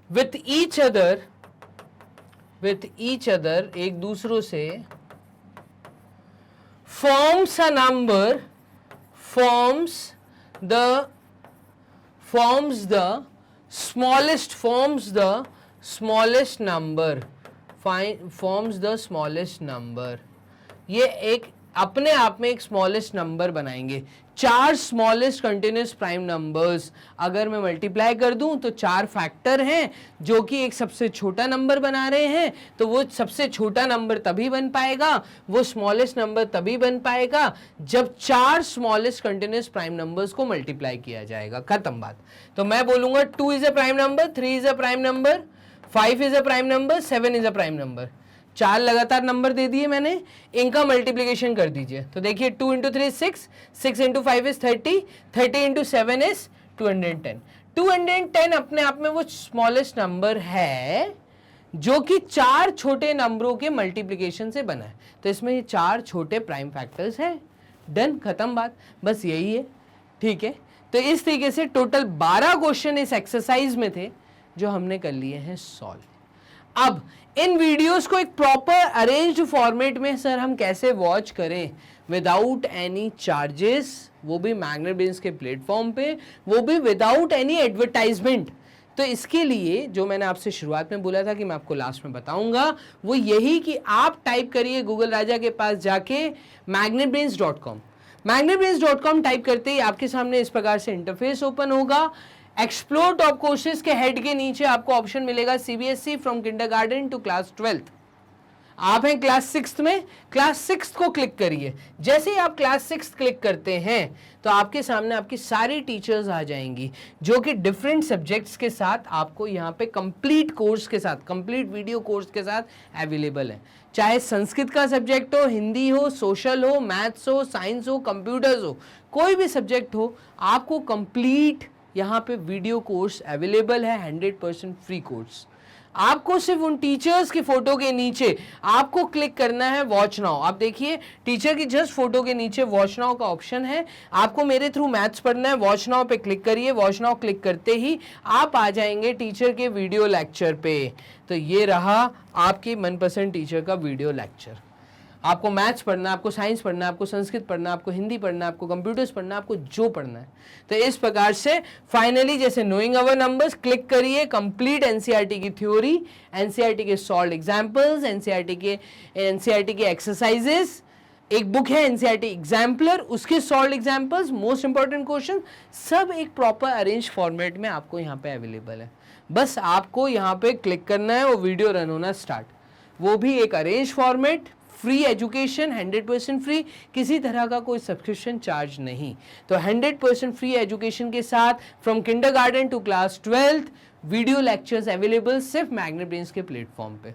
S1: with each other, एक दूसरों से forms a number, forms the smallest number, forms the smallest number. ये एक अपने आप में एक स्मॉलेस्ट नंबर बनाएंगे. 4 स्मॉलेस्ट कंटिन्यूस प्राइम नंबर्स अगर मैं मल्टीप्लाई कर दूं तो 4 फैक्टर हैं जो कि एक सबसे छोटा नंबर बना रहे हैं, तो वो सबसे छोटा नंबर तभी बन पाएगा, वो स्मॉलेस्ट नंबर तभी बन पाएगा जब 4 स्मॉलेस्ट कंटिन्यूस प्राइम नंबर्स को मल्टीप्लाई किया जाएगा. खत्म बात. तो मैं बोलूंगा 2 is a prime number, 3 is a prime number, 5 is a prime number, 7 is a prime number. 4 लगातार नंबर दे दिए मैंने, इनका मल्टीप्लिकेशन कर दीजिए. तो देखिए 2 into 3 is 6, 6 into 5 is 30, 30 into 7 is 210. 210 अपने आप में वो स्मॉलेस्ट नंबर है जो कि 4 छोटे नंबरों के मल्टीप्लिकेशन से बना है. तो इसमें ये 4 छोटे प्राइम फैक्टर्स हैं. डन, खत्म बात. बस यही है. ठीक है. तो इस तरीके से टोटल 12 क्वेश्चन इस एक्सरसाइज में थे जो हमने कर लिए हैं सॉल्व. अब इन वीडियोस को एक प्रॉपर अरेंज्ड फॉर्मेट में सर हम कैसे वॉच करें विदाउट एनी चार्जेस, वो भी मैग्नेट ब्रेन्स के प्लेटफॉर्म पे, वो भी विदाउट एनी एडवर्टाइजमेंट. तो इसके लिए जो मैंने आपसे शुरुआत में बोला था कि मैं आपको लास्ट में बताऊंगा, वो यही कि आप टाइप करिए गूगल राजा के पास जाके magnetbrains.com. magnetbrains.com टाइप करते ही आपके सामने इस प्रकार से इंटरफेस ओपन होगा. एक्सप्लोर टॉप कोर्सेज के हेड के नीचे आपको ऑप्शन मिलेगा CBSE from kindergarten to class 12th. आप हैं क्लास 6th में, क्लास 6th को क्लिक करिए. जैसे ही आप क्लास 6th क्लिक करते हैं तो आपके सामने आपकी सारी टीचर्स आ जाएंगी जो कि डिफरेंट सब्जेक्ट्स के साथ आपको यहाँ पे कंप्लीट कोर्स के साथ, कंप्लीट वीडियो कोर्स के साथ अवेलेबल है. चाहे संस्कृत का सब्जेक्ट हो, हिंदी हो, सोशल हो, मैथ्स हो, साइंस हो, कंप्यूटर्स हो, कोई भी सब्जेक्ट हो, आपको कंप्लीट यहाँ पे वीडियो कोर्स अवेलेबल है. 100% फ्री कोर्स. आपको सिर्फ उन टीचर्स की फोटो के नीचे आपको क्लिक करना है वॉच नाउ. आप देखिए टीचर की जस्ट फोटो के नीचे वॉच नाउ का ऑप्शन है. आपको मेरे थ्रू मैथ्स पढ़ना है, वॉच नाउ पे क्लिक करिए. वॉच नाउ क्लिक करते ही आप आ जाएंगे टीचर के वीडियो लेक्चर पे. तो ये रहा आपकी मनपसंद टीचर का वीडियो लेक्चर. आपको मैथ्स पढ़ना, आपको साइंस पढ़ना, आपको संस्कृत पढ़ना, आपको हिंदी पढ़ना, आपको कंप्यूटर्स पढ़ना, आपको जो पढ़ना है. तो इस प्रकार से फाइनली जैसे नोइंग अवर नंबर्स क्लिक करिए, कंप्लीट एनसीईआरटी की थ्योरी, एनसीईआरटी के सॉल्व एग्जांपल्स, एनसीईआरटी के एक्सरसाइजेस, एक बुक है एनसीईआरटी एग्जाम्पलर, उसके solve examples, most important question, सब एक प्रॉपर अरेंज फॉर्मेट में आपको यहाँ पे अवेलेबल है. बस आपको यहाँ पे क्लिक करना है, वो वीडियो रन होना स्टार्ट. वो भी एक arrange format, free education, 100% free, किसी तरह का कोई सब्सक्रिप्शन चार्ज नहीं. तो 100% फ्री एजुकेशन के साथ from kindergarten to class 12th video lectures available सिर्फ मैग्नेट ब्रेन्स के प्लेटफॉर्म पे.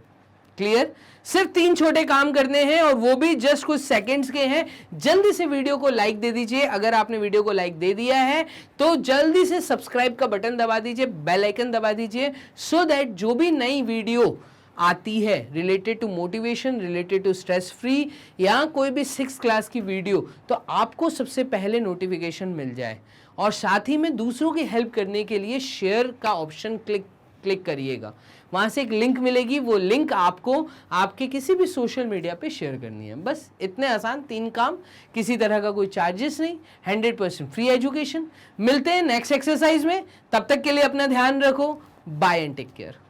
S1: क्लियर? सिर्फ 3 छोटे काम करने हैं और वो भी जस्ट कुछ सेकंड्स के हैं. जल्दी से वीडियो को लाइक दे दीजिए. अगर आपने वीडियो को लाइक दे दिया है तो जल्दी से सब्सक्राइब का बटन दबा दीजिए, बेल आइकन दबा दीजिए, सो दैट जो भी नई वीडियो आती है related to motivation, related to stress free या कोई भी 6th क्लास की वीडियो, तो आपको सबसे पहले नोटिफिकेशन मिल जाए. और साथ ही में दूसरों की हेल्प करने के लिए शेयर का ऑप्शन क्लिक करिएगा. वहाँ से एक लिंक मिलेगी, वो लिंक आपको आपके किसी भी सोशल मीडिया पे शेयर करनी है. बस इतने आसान 3 काम, किसी तरह का कोई चार्जेस नहीं, 100% फ्री एजुकेशन. मिलते हैं नेक्स्ट एक्सरसाइज में. तब तक के लिए अपना ध्यान रखो. Bye and take care.